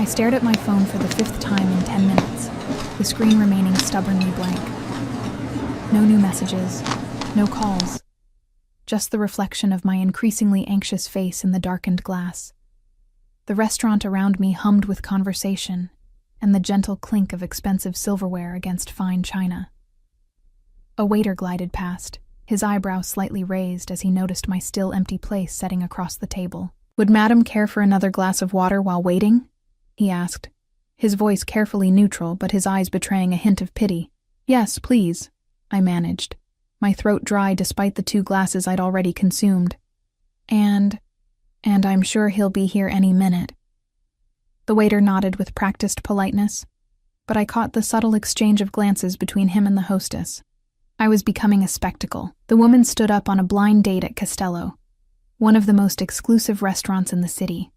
I stared at my phone for the 5th time in 10 minutes, the screen remaining stubbornly blank. No new messages, no calls, just the reflection of my increasingly anxious face in the darkened glass. The restaurant around me hummed with conversation and the gentle clink of expensive silverware against fine china. A waiter glided past, his eyebrows slightly raised as he noticed my still empty place setting across the table. "Would Madam care for another glass of water while waiting?" he asked, his voice carefully neutral but his eyes betraying a hint of pity. "Yes, please," I managed, my throat dry despite the 2 glasses I'd already consumed. And I'm sure he'll be here any minute." The waiter nodded with practiced politeness, but I caught the subtle exchange of glances between him and the hostess. I was becoming a spectacle. The woman stood up on a blind date at Costello, one of the most exclusive restaurants in the city.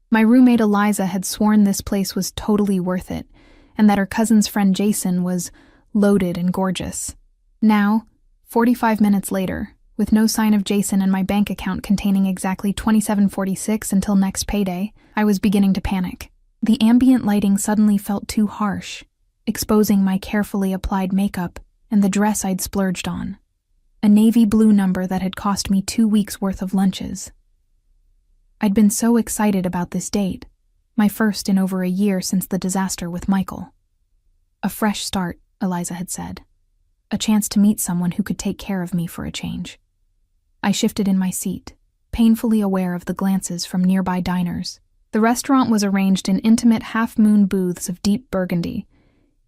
My roommate Eliza had sworn this place was totally worth it, and that her cousin's friend Jason was loaded and gorgeous. Now, 45 minutes later, with no sign of Jason and my bank account containing exactly $27.46 until next payday, I was beginning to panic. The ambient lighting suddenly felt too harsh, exposing my carefully applied makeup and the dress I'd splurged on. A navy blue number that had cost me 2 weeks' worth of lunches. I'd been so excited about this date, my first in over a year since the disaster with Michael. A fresh start, Eliza had said. A chance to meet someone who could take care of me for a change. I shifted in my seat, painfully aware of the glances from nearby diners. The restaurant was arranged in intimate half-moon booths of deep burgundy,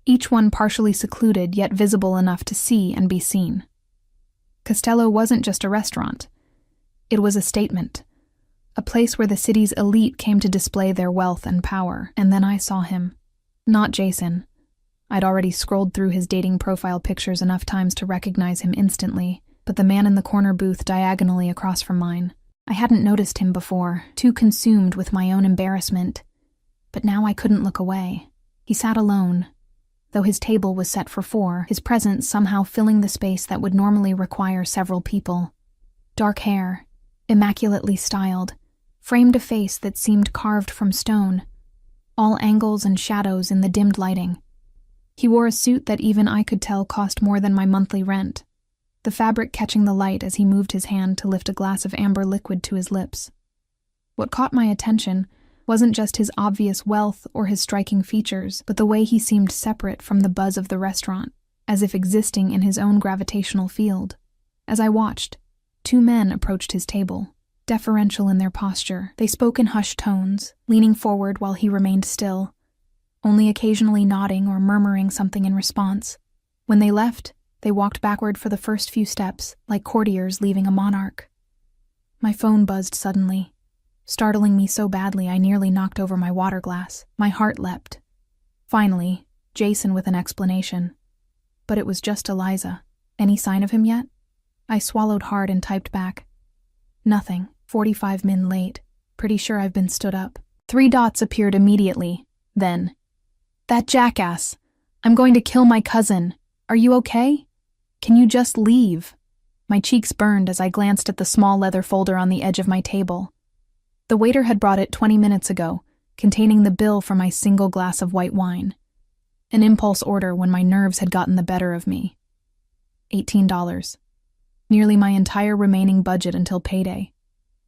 each one partially secluded yet visible enough to see and be seen. Costello wasn't just a restaurant. It was a statement. A place where the city's elite came to display their wealth and power. And then I saw him. Not Jason. I'd already scrolled through his dating profile pictures enough times to recognize him instantly, but the man in the corner booth diagonally across from mine. I hadn't noticed him before, too consumed with my own embarrassment. But now I couldn't look away. He sat alone. Though his table was set for 4, his presence somehow filling the space that would normally require several people. Dark hair, immaculately styled, framed a face that seemed carved from stone, all angles and shadows in the dimmed lighting. He wore a suit that even I could tell cost more than my monthly rent, the fabric catching the light as he moved his hand to lift a glass of amber liquid to his lips. What caught my attention wasn't just his obvious wealth or his striking features, but the way he seemed separate from the buzz of the restaurant, as if existing in his own gravitational field. As I watched, 2 men approached his table. Deferential in their posture, they spoke in hushed tones, leaning forward while he remained still, only occasionally nodding or murmuring something in response. When they left, they walked backward for the first few steps, like courtiers leaving a monarch. My phone buzzed suddenly, startling me so badly I nearly knocked over my water glass. My heart leapt. Finally, Jason with an explanation. But it was just Eliza. Any sign of him yet? I swallowed hard and typed back. Nothing. 45 min late. Pretty sure I've been stood up. 3 dots appeared immediately. Then, "That jackass! I'm going to kill my cousin. Are you okay? Can you just leave?" My cheeks burned as I glanced at the small leather folder on the edge of my table. The waiter had brought it 20 minutes ago, containing the bill for my single glass of white wine. An impulse order when my nerves had gotten the better of me. $18. Nearly my entire remaining budget until payday.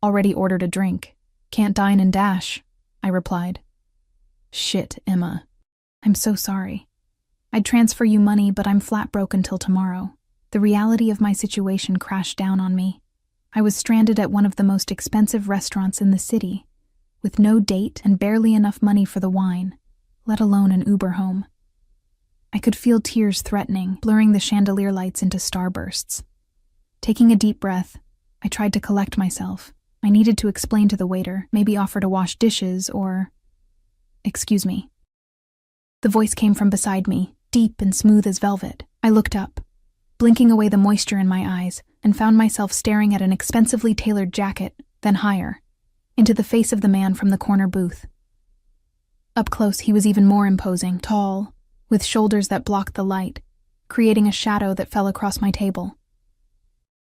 Already ordered a drink. Can't dine and dash, I replied. Shit, Emma. I'm so sorry. I'd transfer you money, but I'm flat broke until tomorrow. The reality of my situation crashed down on me. I was stranded at one of the most expensive restaurants in the city, with no date and barely enough money for the wine, let alone an Uber home. I could feel tears threatening, blurring the chandelier lights into starbursts. Taking a deep breath, I tried to collect myself. I needed to explain to the waiter, maybe offer to wash dishes or... Excuse me. The voice came from beside me, deep and smooth as velvet. I looked up, blinking away the moisture in my eyes, and found myself staring at an expensively tailored jacket, then higher, into the face of the man from the corner booth. Up close, he was even more imposing, tall, with shoulders that blocked the light, creating a shadow that fell across my table.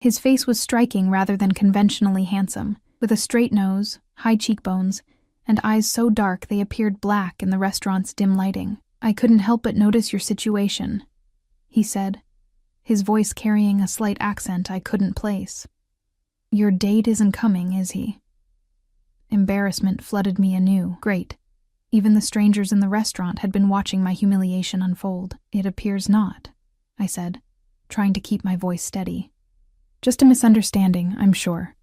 His face was striking rather than conventionally handsome, with a straight nose, high cheekbones, and eyes so dark they appeared black in the restaurant's dim lighting. "I couldn't help but notice your situation," he said, his voice carrying a slight accent I couldn't place. "Your date isn't coming, is he?" Embarrassment flooded me anew. Great. Even the strangers in the restaurant had been watching my humiliation unfold. "It appears not," I said, trying to keep my voice steady. "Just a misunderstanding, I'm sure."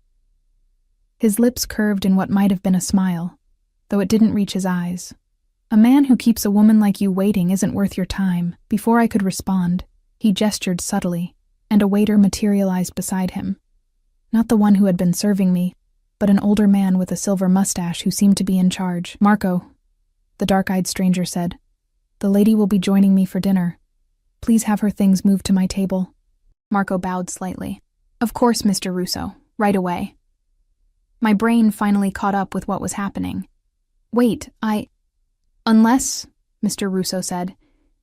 His lips curved in what might have been a smile, though it didn't reach his eyes. "A man who keeps a woman like you waiting isn't worth your time." Before I could respond, he gestured subtly, and a waiter materialized beside him. Not the one who had been serving me, but an older man with a silver mustache who seemed to be in charge. "Marco," the dark-eyed stranger said, "the lady will be joining me for dinner. Please have her things moved to my table." Marco bowed slightly. "Of course, Mr. Russo, right away." My brain finally caught up with what was happening. "Wait, Unless," Mr. Russo said,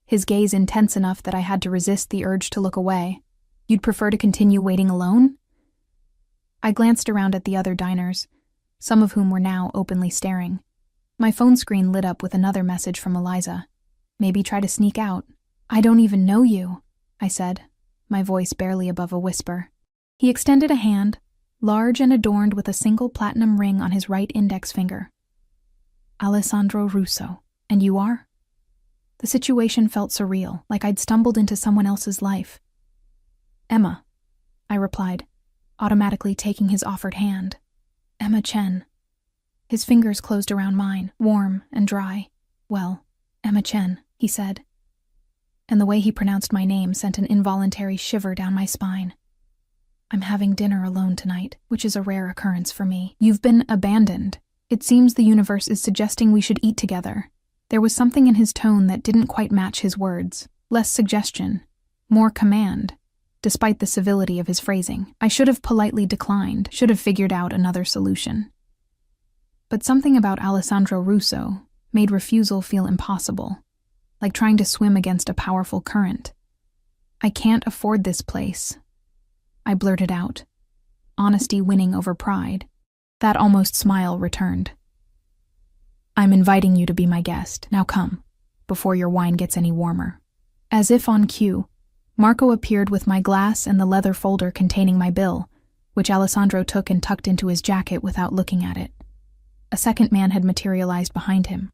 his gaze intense enough that I had to resist the urge to look away, "you'd prefer to continue waiting alone?" I glanced around at the other diners, some of whom were now openly staring. My phone screen lit up with another message from Eliza. "Maybe try to sneak out." "I don't even know you," I said, my voice barely above a whisper. He extended a hand, large and adorned with a single platinum ring on his right index finger. "Alessandro Russo. And you are?" The situation felt surreal, like I'd stumbled into someone else's life. "Emma," I replied, automatically taking his offered hand. "Emma Chen." His fingers closed around mine, warm and dry. "Well, Emma Chen," he said. And the way he pronounced my name sent an involuntary shiver down my spine. "I'm having dinner alone tonight, which is a rare occurrence for me. You've been abandoned. It seems the universe is suggesting we should eat together." There was something in his tone that didn't quite match his words. Less suggestion, more command, despite the civility of his phrasing. I should have politely declined, should have figured out another solution. But something about Alessandro Russo made refusal feel impossible, like trying to swim against a powerful current. "I can't afford this place," I blurted out, honesty winning over pride. That almost smile returned. "I'm inviting you to be my guest. Now come, before your wine gets any warmer." As if on cue, Marco appeared with my glass and the leather folder containing my bill, which Alessandro took and tucked into his jacket without looking at it. A second man had materialized behind him,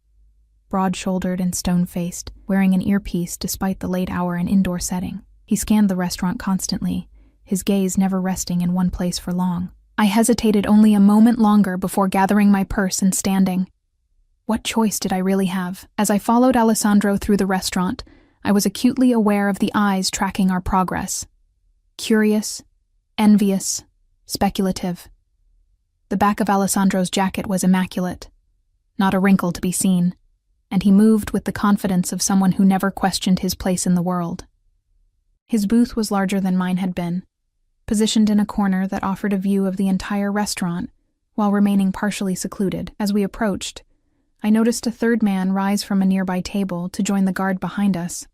broad-shouldered and stone-faced, wearing an earpiece despite the late hour and indoor setting. He scanned the restaurant constantly, his gaze never resting in one place for long. I hesitated only a moment longer before gathering my purse and standing. What choice did I really have? As I followed Alessandro through the restaurant, I was acutely aware of the eyes tracking our progress. Curious, envious, speculative. The back of Alessandro's jacket was immaculate, not a wrinkle to be seen, and he moved with the confidence of someone who never questioned his place in the world. His booth was larger than mine had been, positioned in a corner that offered a view of the entire restaurant while remaining partially secluded. As we approached, I noticed a third man rise from a nearby table to join the guard behind us.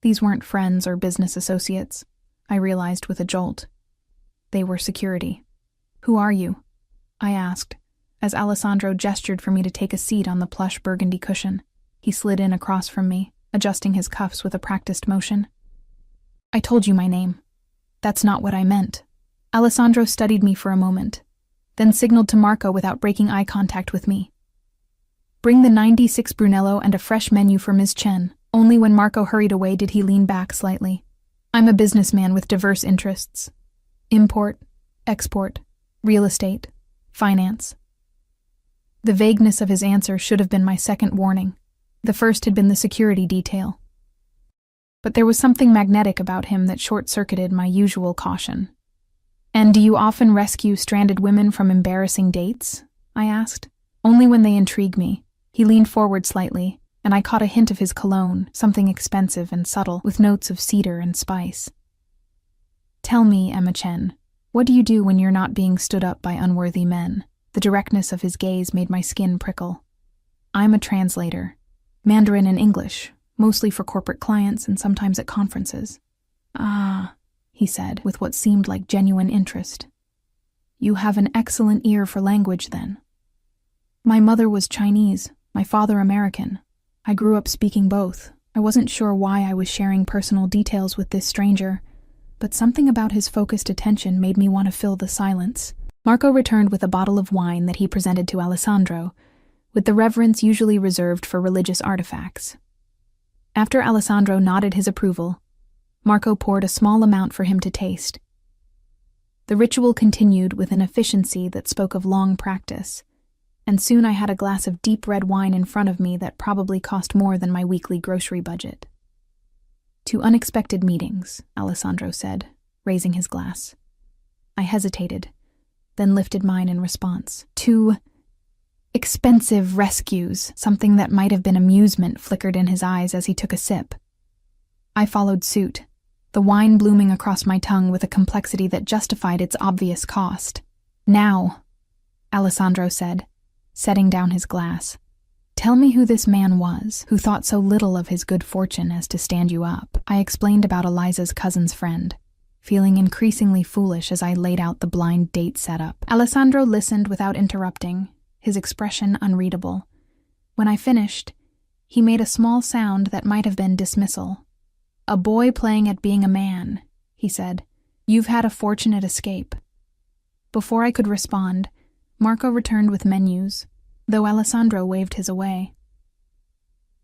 These weren't friends or business associates, I realized with a jolt. They were security. "Who are you?" I asked, as Alessandro gestured for me to take a seat on the plush burgundy cushion. He slid in across from me, adjusting his cuffs with a practiced motion. "I told you my name. That's not what I meant." Alessandro studied me for a moment, then signaled to Marco without breaking eye contact with me. "Bring the 96 Brunello and a fresh menu for Ms. Chen." Only when Marco hurried away did he lean back slightly. "I'm a businessman with diverse interests. Import, export, real estate, finance." The vagueness of his answer should have been my second warning. The first had been the security detail. But there was something magnetic about him that short-circuited my usual caution. "And do you often rescue stranded women from embarrassing dates?" I asked. "Only when they intrigue me." He leaned forward slightly, and I caught a hint of his cologne, something expensive and subtle, with notes of cedar and spice. "Tell me, Emma Chen, what do you do when you're not being stood up by unworthy men?" The directness of his gaze made my skin prickle. "I'm a translator, Mandarin and English, mostly for corporate clients and sometimes at conferences." "Ah," he said, with what seemed like genuine interest. "You have an excellent ear for language, then." My mother was Chinese, my father American. I grew up speaking both. I wasn't sure why I was sharing personal details with this stranger, but something about his focused attention made me want to fill the silence. Marco returned with a bottle of wine that he presented to Alessandro, with the reverence usually reserved for religious artifacts. After Alessandro nodded his approval, Marco poured a small amount for him to taste. The ritual continued with an efficiency that spoke of long practice, and soon I had a glass of deep red wine in front of me that probably cost more than my weekly grocery budget. "To unexpected meetings," Alessandro said, raising his glass. I hesitated, then lifted mine in response. "To expensive rescues," something that might have been amusement flickered in his eyes as he took a sip. I followed suit, the wine blooming across my tongue with a complexity that justified its obvious cost. "Now," Alessandro said, setting down his glass, "tell me who this man was, who thought so little of his good fortune as to stand you up." I explained about Eliza's cousin's friend, feeling increasingly foolish as I laid out the blind date setup. Alessandro listened without interrupting, his expression unreadable. When I finished, he made a small sound that might have been dismissal. "A boy playing at being a man," he said. "You've had a fortunate escape." Before I could respond, Marco returned with menus, though Alessandro waved his away.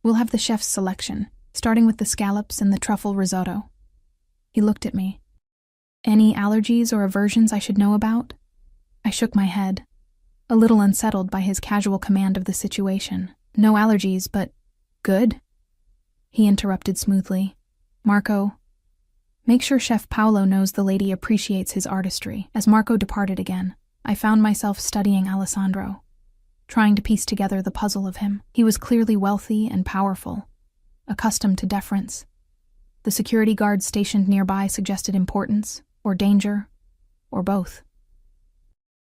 "We'll have the chef's selection, starting with the scallops and the truffle risotto." He looked at me. "Any allergies or aversions I should know about?" I shook my head, a little unsettled by his casual command of the situation. "No allergies, but good?" He interrupted smoothly. "Marco, make sure Chef Paolo knows the lady appreciates his artistry." As Marco departed again, I found myself studying Alessandro, trying to piece together the puzzle of him. He was clearly wealthy and powerful, accustomed to deference. The security guards stationed nearby suggested importance, or danger, or both.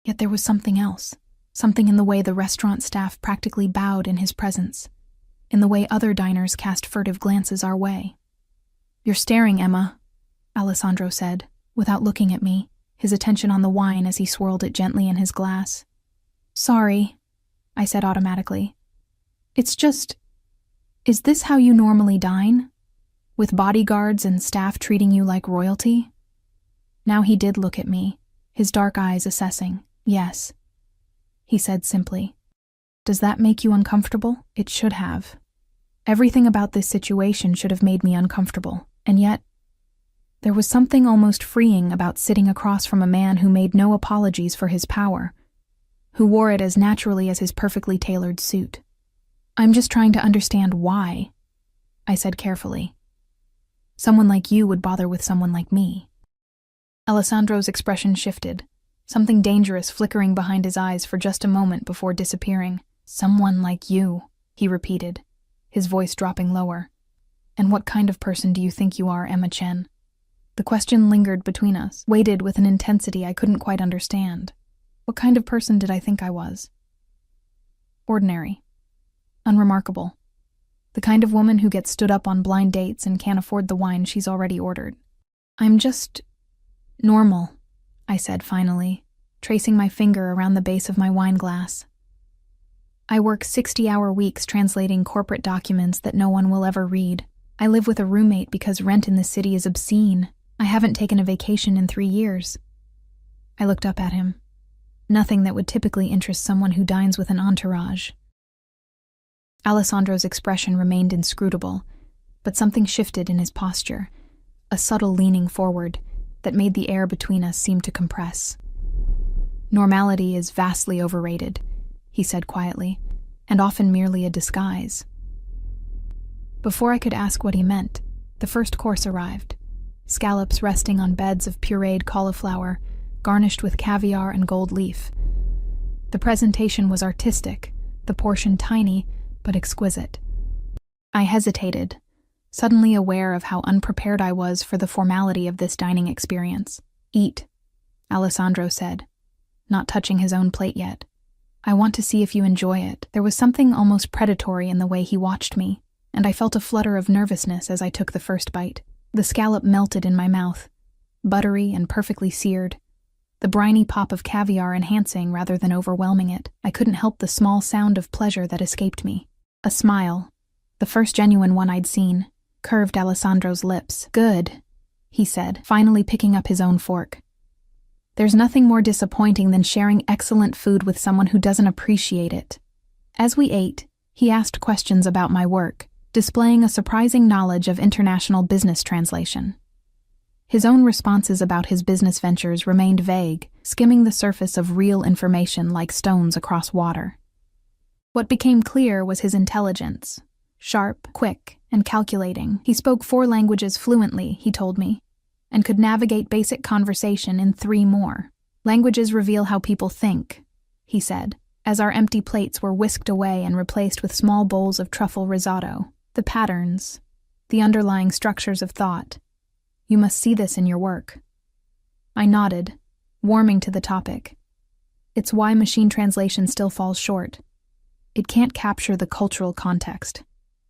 Yet there was something else, something in the way the restaurant staff practically bowed in his presence, in the way other diners cast furtive glances our way. "You're staring, Emma," Alessandro said, without looking at me, his attention on the wine as he swirled it gently in his glass. "Sorry," I said automatically. "It's just, is this how you normally dine? With bodyguards and staff treating you like royalty?" Now he did look at me, his dark eyes assessing. "Yes," he said simply. "Does that make you uncomfortable?" It should have. Everything about this situation should have made me uncomfortable, and yet there was something almost freeing about sitting across from a man who made no apologies for his power, who wore it as naturally as his perfectly tailored suit. "I'm just trying to understand why," I said carefully. "Someone like you would bother with someone like me." Alessandro's expression shifted, something dangerous flickering behind his eyes for just a moment before disappearing. "Someone like you," he repeated, his voice dropping lower. "And what kind of person do you think you are, Emma Chen?" The question lingered between us, weighted with an intensity I couldn't quite understand. What kind of person did I think I was? Ordinary. Unremarkable. The kind of woman who gets stood up on blind dates and can't afford the wine she's already ordered. "I'm just normal," I said finally, tracing my finger around the base of my wine glass. "I work 60-hour weeks translating corporate documents that no one will ever read. I live with a roommate because rent in this city is obscene. I haven't taken a vacation in 3 years. I looked up at him. Nothing that would typically interest someone who dines with an entourage. Alessandro's expression remained inscrutable, but something shifted in his posture, a subtle leaning forward that made the air between us seem to compress. "Normality is vastly overrated," he said quietly, "and often merely a disguise." Before I could ask what he meant, the first course arrived. Scallops resting on beds of pureed cauliflower, garnished with caviar and gold leaf. The presentation was artistic, the portion tiny, but exquisite. I hesitated, suddenly aware of how unprepared I was for the formality of this dining experience. "Eat," Alessandro said, not touching his own plate yet. "I want to see if you enjoy it." There was something almost predatory in the way he watched me, and I felt a flutter of nervousness as I took the first bite. The scallop melted in my mouth, buttery and perfectly seared, the briny pop of caviar enhancing rather than overwhelming it. I couldn't help the small sound of pleasure that escaped me. A smile, the first genuine one I'd seen, curved Alessandro's lips. "Good," he said, finally picking up his own fork. "There's nothing more disappointing than sharing excellent food with someone who doesn't appreciate it." As we ate, he asked questions about my work, displaying a surprising knowledge of international business translation. His own responses about his business ventures remained vague, skimming the surface of real information like stones across water. What became clear was his intelligence. Sharp, quick, and calculating. He spoke 4 languages fluently, he told me, and could navigate basic conversation in 3 more. "Languages reveal how people think," he said, as our empty plates were whisked away and replaced with small bowls of truffle risotto. "The patterns, the underlying structures of thought. You must see this in your work." I nodded, warming to the topic. It's why machine translation still falls short. It can't capture the cultural context,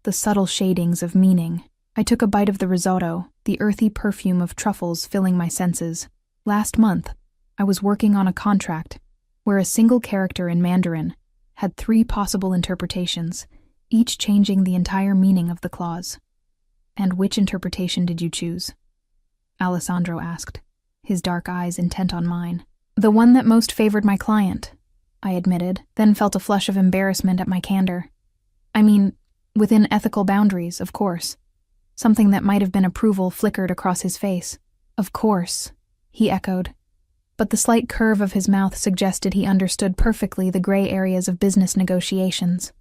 the subtle shadings of meaning. I took a bite of the risotto, the earthy perfume of truffles filling my senses. Last month, I was working on a contract where a single character in Mandarin had 3 possible interpretations, each changing the entire meaning of the clause. "And which interpretation did you choose?" Alessandro asked, his dark eyes intent on mine. "The one that most favored my client," I admitted, then felt a flush of embarrassment at my candor. "I mean, within ethical boundaries, of course." Something that might have been approval flickered across his face. "Of course," he echoed, but the slight curve of his mouth suggested he understood perfectly the gray areas of business negotiations.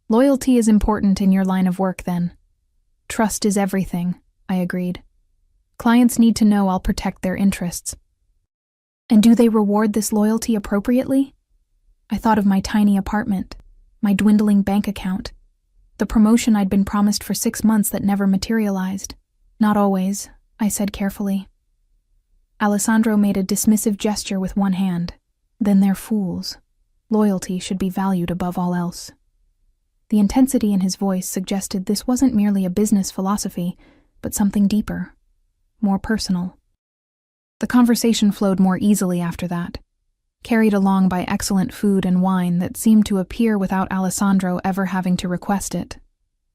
"Loyalty is important in your line of work, then." "Trust is everything," I agreed. "Clients need to know I'll protect their interests." "And do they reward this loyalty appropriately?" I thought of my tiny apartment, my dwindling bank account, the promotion I'd been promised for 6 months that never materialized. "Not always," I said carefully. Alessandro made a dismissive gesture with one hand. "Then they're fools. Loyalty should be valued above all else." The intensity in his voice suggested this wasn't merely a business philosophy, but something deeper, more personal. The conversation flowed more easily after that, carried along by excellent food and wine that seemed to appear without Alessandro ever having to request it.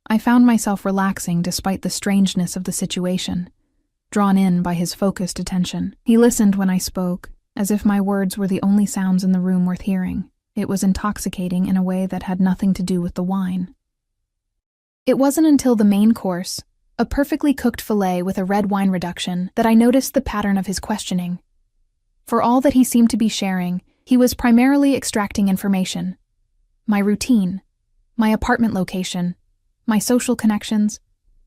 I found myself relaxing despite the strangeness of the situation, drawn in by his focused attention. He listened when I spoke, as if my words were the only sounds in the room worth hearing. It was intoxicating in a way that had nothing to do with the wine. It wasn't until the main course, a perfectly cooked fillet with a red wine reduction, that I noticed the pattern of his questioning. For all that he seemed to be sharing, he was primarily extracting information. My routine, my apartment location, my social connections,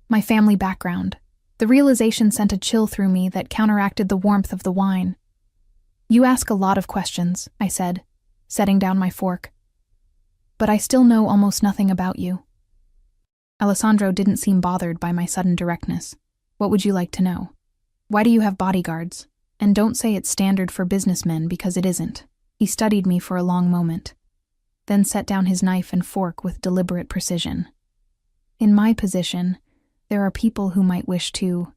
my family background. The realization sent a chill through me that counteracted the warmth of the wine. "You ask a lot of questions," I said, setting down my fork. "But I still know almost nothing about you." Alessandro didn't seem bothered by my sudden directness. "What would you like to know? Why do you have bodyguards? And don't say it's standard for businessmen, because it isn't." He studied me for a long moment, then set down his knife and fork with deliberate precision. "In my position, there are people who might wish to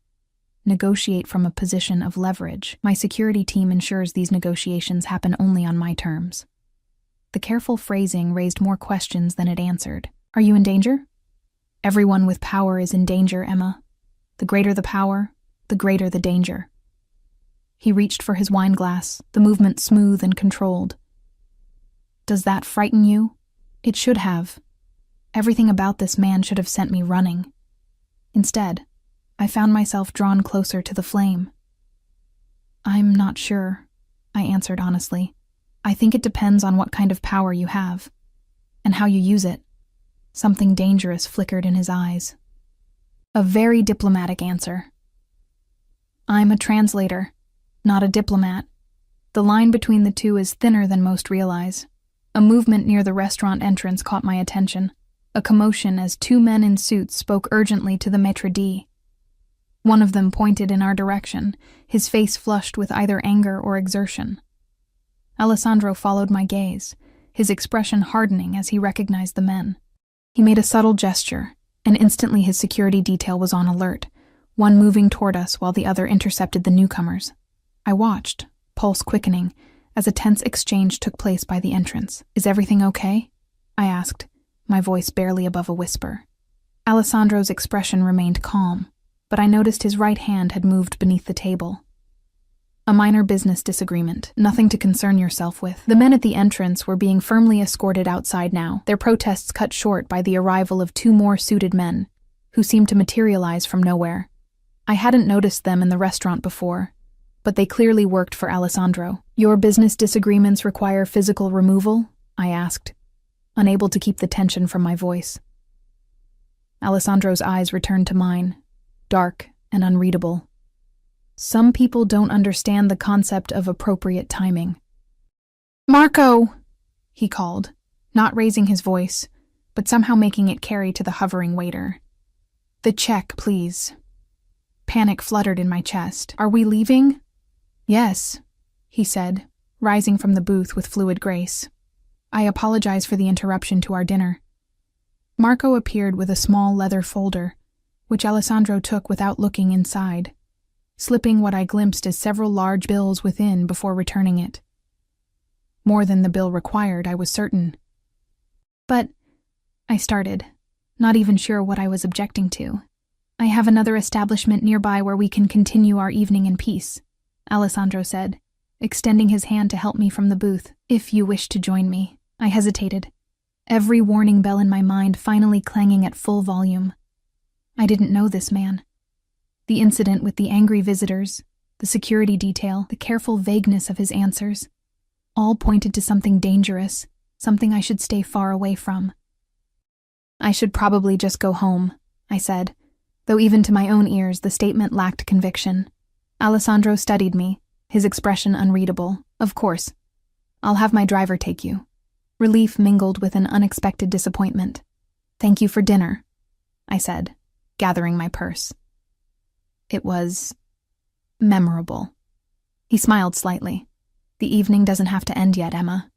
negotiate from a position of leverage. My security team ensures these negotiations happen only on my terms." The careful phrasing raised more questions than it answered. "Are you in danger?" "Everyone with power is in danger, Emma. The greater the power, the greater the danger." He reached for his wine glass, the movement smooth and controlled. "Does that frighten you?" It should have. Everything about this man should have sent me running. Instead, I found myself drawn closer to the flame. "I'm not sure," I answered honestly. "I think it depends on what kind of power you have, and how you use it." Something dangerous flickered in his eyes. A very diplomatic answer. "I'm a translator, not a diplomat. The line between the two is thinner than most realize." A movement near the restaurant entrance caught my attention, a commotion as 2 men in suits spoke urgently to the maître d'. One of them pointed in our direction, his face flushed with either anger or exertion. Alessandro followed my gaze, his expression hardening as he recognized the men. He made a subtle gesture, and instantly his security detail was on alert, one moving toward us while the other intercepted the newcomers. I watched, pulse quickening, as a tense exchange took place by the entrance. "Is everything okay?" I asked, my voice barely above a whisper. Alessandro's expression remained calm, but I noticed his right hand had moved beneath the table. "A minor business disagreement, nothing to concern yourself with." The men at the entrance were being firmly escorted outside now, their protests cut short by the arrival of 2 more suited men, who seemed to materialize from nowhere. I hadn't noticed them in the restaurant before, but they clearly worked for Alessandro. "Your business disagreements require physical removal?" I asked, unable to keep the tension from my voice. Alessandro's eyes returned to mine, dark and unreadable. "Some people don't understand the concept of appropriate timing." "Marco!" he called, not raising his voice, but somehow making it carry to the hovering waiter. "The check, please." Panic fluttered in my chest. "Are we leaving?" "Yes," he said, rising from the booth with fluid grace. "I apologize for the interruption to our dinner." Marco appeared with a small leather folder, which Alessandro took without looking inside, slipping what I glimpsed as several large bills within before returning it. More than the bill required, I was certain. "But," I started, not even sure what I was objecting to. "I have another establishment nearby where we can continue our evening in peace," Alessandro said, extending his hand to help me from the booth. "If you wish to join me." I hesitated, every warning bell in my mind finally clanging at full volume. I didn't know this man. The incident with the angry visitors, the security detail, the careful vagueness of his answers, all pointed to something dangerous, something I should stay far away from. "I should probably just go home," I said, though even to my own ears the statement lacked conviction. Alessandro studied me, his expression unreadable. "Of course. I'll have my driver take you." Relief mingled with an unexpected disappointment. "Thank you for dinner," I said, gathering my purse. It was memorable. He smiled slightly. "The evening doesn't have to end yet, Emma.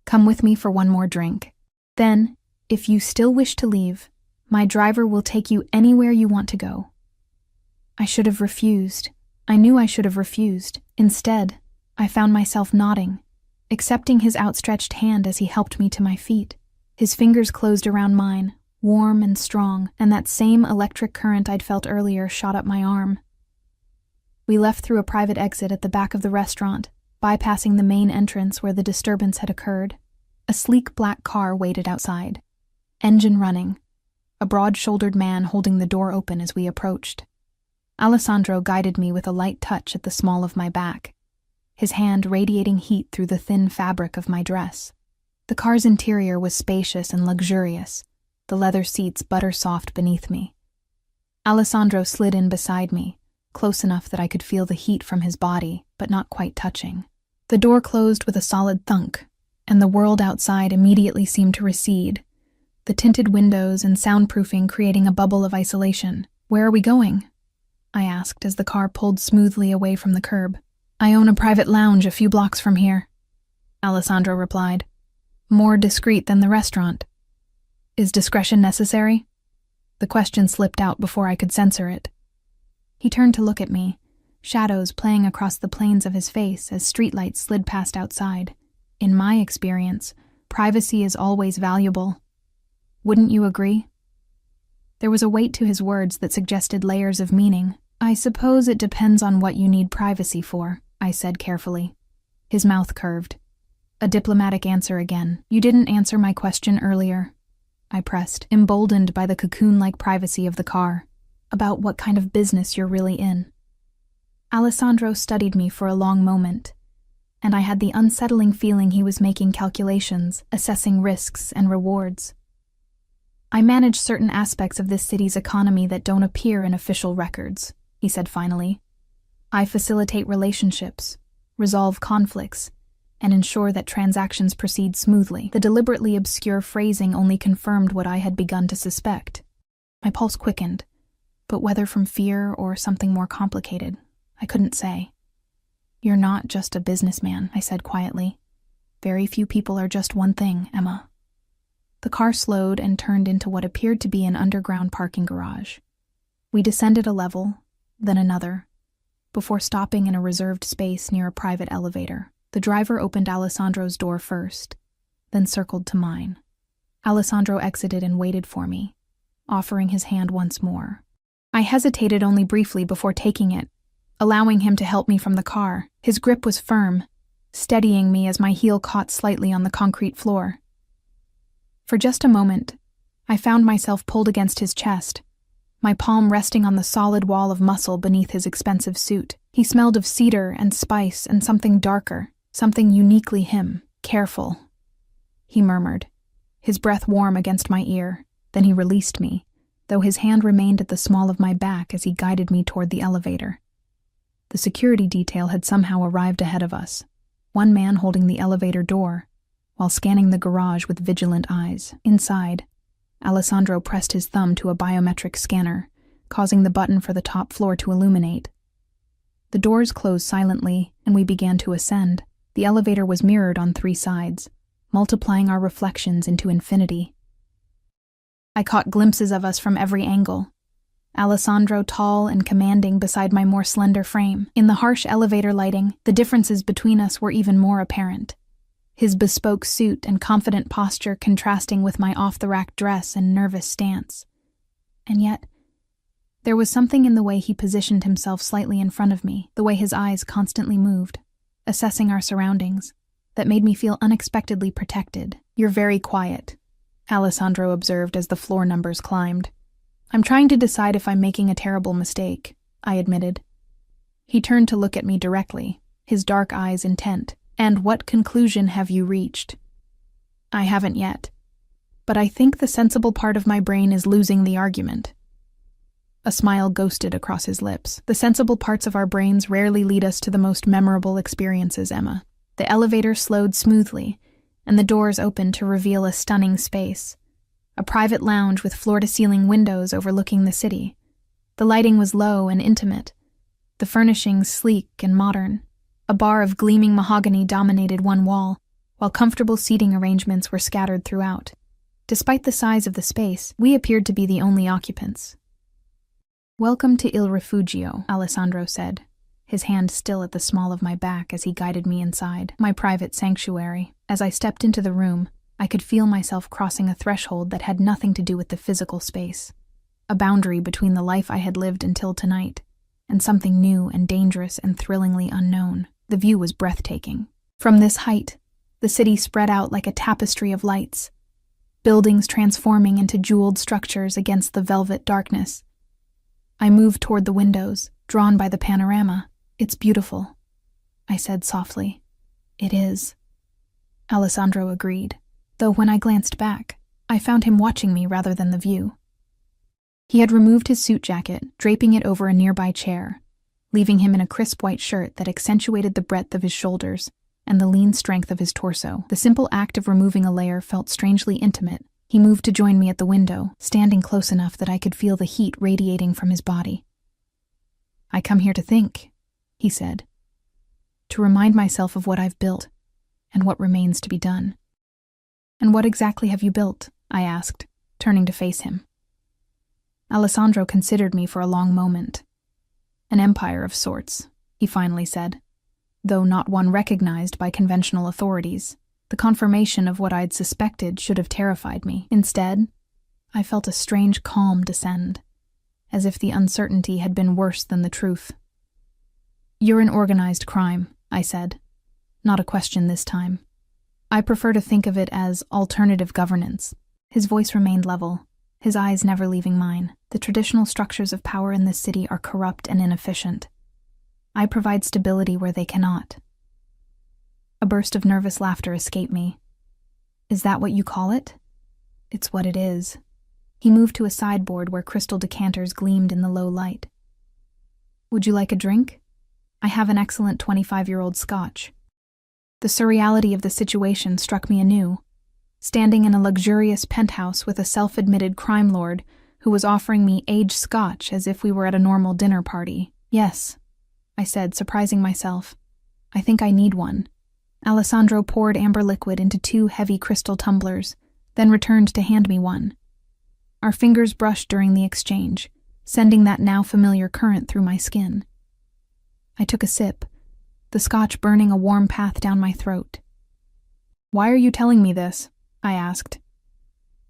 Come with me for one more drink. Then, if you still wish to leave, my driver will take you anywhere you want to go." I should have refused. I knew I should have refused. Instead, I found myself nodding, accepting his outstretched hand as he helped me to my feet. His fingers closed around mine, warm and strong, and that same electric current I'd felt earlier shot up my arm. We left through a private exit at the back of the restaurant, bypassing the main entrance where the disturbance had occurred. A sleek black car waited outside, engine running, a broad-shouldered man holding the door open as we approached. Alessandro guided me with a light touch at the small of my back, his hand radiating heat through the thin fabric of my dress. The car's interior was spacious and luxurious, the leather seats butter-soft beneath me. Alessandro slid in beside me, close enough that I could feel the heat from his body, but not quite touching. The door closed with a solid thunk, and the world outside immediately seemed to recede, the tinted windows and soundproofing creating a bubble of isolation. "Where are we going?" I asked as the car pulled smoothly away from the curb. "I own a private lounge a few blocks from here," Alessandro replied, more discreet than the restaurant. "Is discretion necessary?" The question slipped out before I could censor it. He turned to look at me, shadows playing across the planes of his face as streetlights slid past outside. "In my experience, privacy is always valuable. Wouldn't you agree?" There was a weight to his words that suggested layers of meaning. "I suppose it depends on what you need privacy for," I said carefully. His mouth curved. A diplomatic answer again. "You didn't answer my question earlier," I pressed, emboldened by the cocoon-like privacy of the car, "about what kind of business you're really in." Alessandro studied me for a long moment, and I had the unsettling feeling he was making calculations, assessing risks and rewards. "I manage certain aspects of this city's economy that don't appear in official records," he said finally. "I facilitate relationships, resolve conflicts, and ensure that transactions proceed smoothly." The deliberately obscure phrasing only confirmed what I had begun to suspect. My pulse quickened, but whether from fear or something more complicated, I couldn't say. "You're not just a businessman," I said quietly. "Very few people are just one thing, Emma." The car slowed and turned into what appeared to be an underground parking garage. We descended a level, then another, before stopping in a reserved space near a private elevator. The driver opened Alessandro's door first, then circled to mine. Alessandro exited and waited for me, offering his hand once more. I hesitated only briefly before taking it, allowing him to help me from the car. His grip was firm, steadying me as my heel caught slightly on the concrete floor. For just a moment, I found myself pulled against his chest, my palm resting on the solid wall of muscle beneath his expensive suit. He smelled of cedar and spice and something darker, something uniquely him. "Careful," he murmured, his breath warm against my ear. Then he released me, though his hand remained at the small of my back as he guided me toward the elevator. The security detail had somehow arrived ahead of us, one man holding the elevator door, while scanning the garage with vigilant eyes. Inside, Alessandro pressed his thumb to a biometric scanner, causing the button for the top floor to illuminate. The doors closed silently, and we began to ascend. The elevator was mirrored on 3 sides, multiplying our reflections into infinity. I caught glimpses of us from every angle. Alessandro tall and commanding beside my more slender frame. In the harsh elevator lighting, the differences between us were even more apparent. His bespoke suit and confident posture contrasting with my off-the-rack dress and nervous stance. And yet, there was something in the way he positioned himself slightly in front of me, the way his eyes constantly moved, assessing our surroundings, that made me feel unexpectedly protected. "You're very quiet," Alessandro observed as the floor numbers climbed. "I'm trying to decide if I'm making a terrible mistake," I admitted. He turned to look at me directly, his dark eyes intent. "And what conclusion have you reached?" "I haven't yet, but I think the sensible part of my brain is losing the argument." A smile ghosted across his lips. "The sensible parts of our brains rarely lead us to the most memorable experiences, Emma." The elevator slowed smoothly, and the doors opened to reveal a stunning space. A private lounge with floor-to-ceiling windows overlooking the city. The lighting was low and intimate, the furnishings sleek and modern. A bar of gleaming mahogany dominated one wall, while comfortable seating arrangements were scattered throughout. Despite the size of the space, we appeared to be the only occupants. "Welcome to Il Rifugio," Alessandro said, his hand still at the small of my back as he guided me inside. My private sanctuary. As I stepped into the room, I could feel myself crossing a threshold that had nothing to do with the physical space, a boundary between the life I had lived until tonight, and something new and dangerous and thrillingly unknown. The view was breathtaking. From this height, the city spread out like a tapestry of lights, buildings transforming into jeweled structures against the velvet darkness. I moved toward the windows, drawn by the panorama. "It's beautiful," I said softly. "It is," Alessandro agreed, though when I glanced back, I found him watching me rather than the view. He had removed his suit jacket, draping it over a nearby chair, leaving him in a crisp white shirt that accentuated the breadth of his shoulders and the lean strength of his torso. The simple act of removing a layer felt strangely intimate. He moved to join me at the window, standing close enough that I could feel the heat radiating from his body. "I come here to think," he said, "to remind myself of what I've built and what remains to be done." "And what exactly have you built?" I asked, turning to face him. Alessandro considered me for a long moment. "An empire of sorts," he finally said, though not one recognized by conventional authorities. The confirmation of what I'd suspected should have terrified me. Instead, I felt a strange calm descend, as if the uncertainty had been worse than the truth. "You're an organized crime," I said, not a question this time. "I prefer to think of it as alternative governance." His voice remained level, his eyes never leaving mine. "The traditional structures of power in this city are corrupt and inefficient. I provide stability where they cannot." A burst of nervous laughter escaped me. "Is that what you call it?" "It's what it is." He moved to a sideboard where crystal decanters gleamed in the low light. "Would you like a drink? I have an excellent 25-year-old scotch." The surreality of the situation struck me anew. Standing in a luxurious penthouse with a self-admitted crime lord who was offering me aged scotch as if we were at a normal dinner party. "Yes," I said, surprising myself. "I think I need one." Alessandro poured amber liquid into 2 heavy crystal tumblers, then returned to hand me one. Our fingers brushed during the exchange, sending that now familiar current through my skin. I took a sip, the scotch burning a warm path down my throat. "Why are you telling me this?" I asked.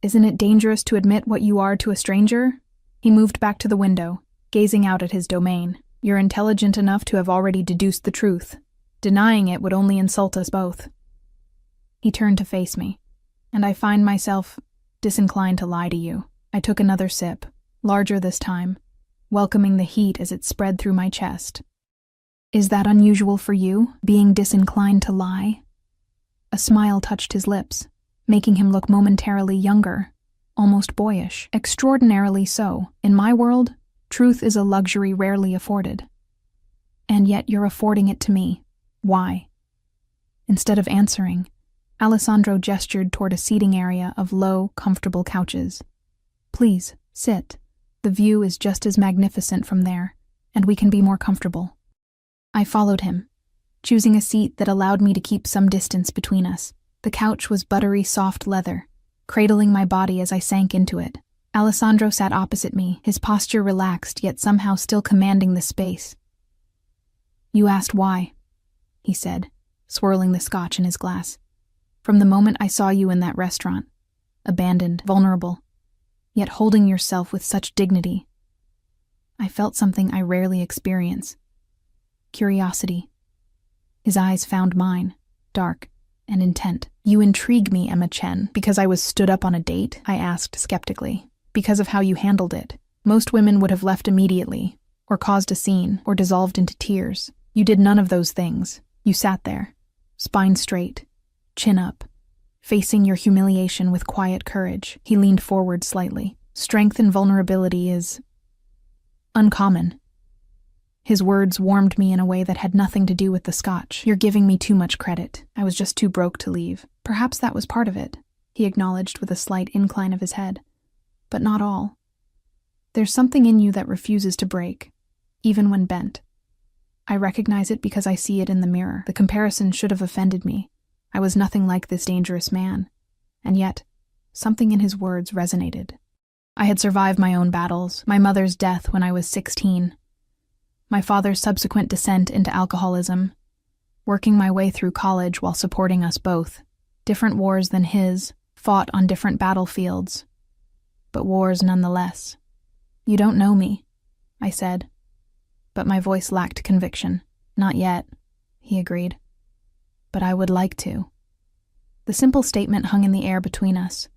"Isn't it dangerous to admit what you are to a stranger?" He moved back to the window, gazing out at his domain. "You're intelligent enough to have already deduced the truth. Denying it would only insult us both." He turned to face me, and I find myself disinclined to lie to you. I took another sip, larger this time, welcoming the heat as it spread through my chest. "Is that unusual for you, being disinclined to lie?" A smile touched his lips, making him look momentarily younger, almost boyish. "Extraordinarily so. In my world, truth is a luxury rarely afforded. And yet you're affording it to me. Why?" Instead of answering, Alessandro gestured toward a seating area of low, comfortable couches. "Please, sit. The view is just as magnificent from there, and we can be more comfortable." I followed him, choosing a seat that allowed me to keep some distance between us. The couch was buttery soft leather, cradling my body as I sank into it. Alessandro sat opposite me, his posture relaxed yet somehow still commanding the space. "You asked why," he said, swirling the scotch in his glass. "From the moment I saw you in that restaurant, abandoned, vulnerable, yet holding yourself with such dignity, I felt something I rarely experience. Curiosity." His eyes found mine, dark and intent. "You intrigue me, Emma Chen, because I was stood up on a date?" I asked skeptically. "Because of how you handled it. Most women would have left immediately, or caused a scene, or dissolved into tears. You did none of those things. You sat there, spine straight, chin up, facing your humiliation with quiet courage." He leaned forward slightly. "Strength and vulnerability is uncommon." His words warmed me in a way that had nothing to do with the scotch. "You're giving me too much credit. I was just too broke to leave." "Perhaps that was part of it," he acknowledged with a slight incline of his head. "But not all. There's something in you that refuses to break, even when bent. I recognize it because I see it in the mirror. The comparison should have offended me. I was nothing like this dangerous man. And yet, something in his words resonated. I had survived my own battles, my mother's death when I was 16, my father's subsequent descent into alcoholism, working my way through college while supporting us both. Different wars than his, fought on different battlefields, but wars nonetheless. "You don't know me," I said, but my voice lacked conviction. "Not yet," he agreed, "but I would like to." The simple statement hung in the air between us,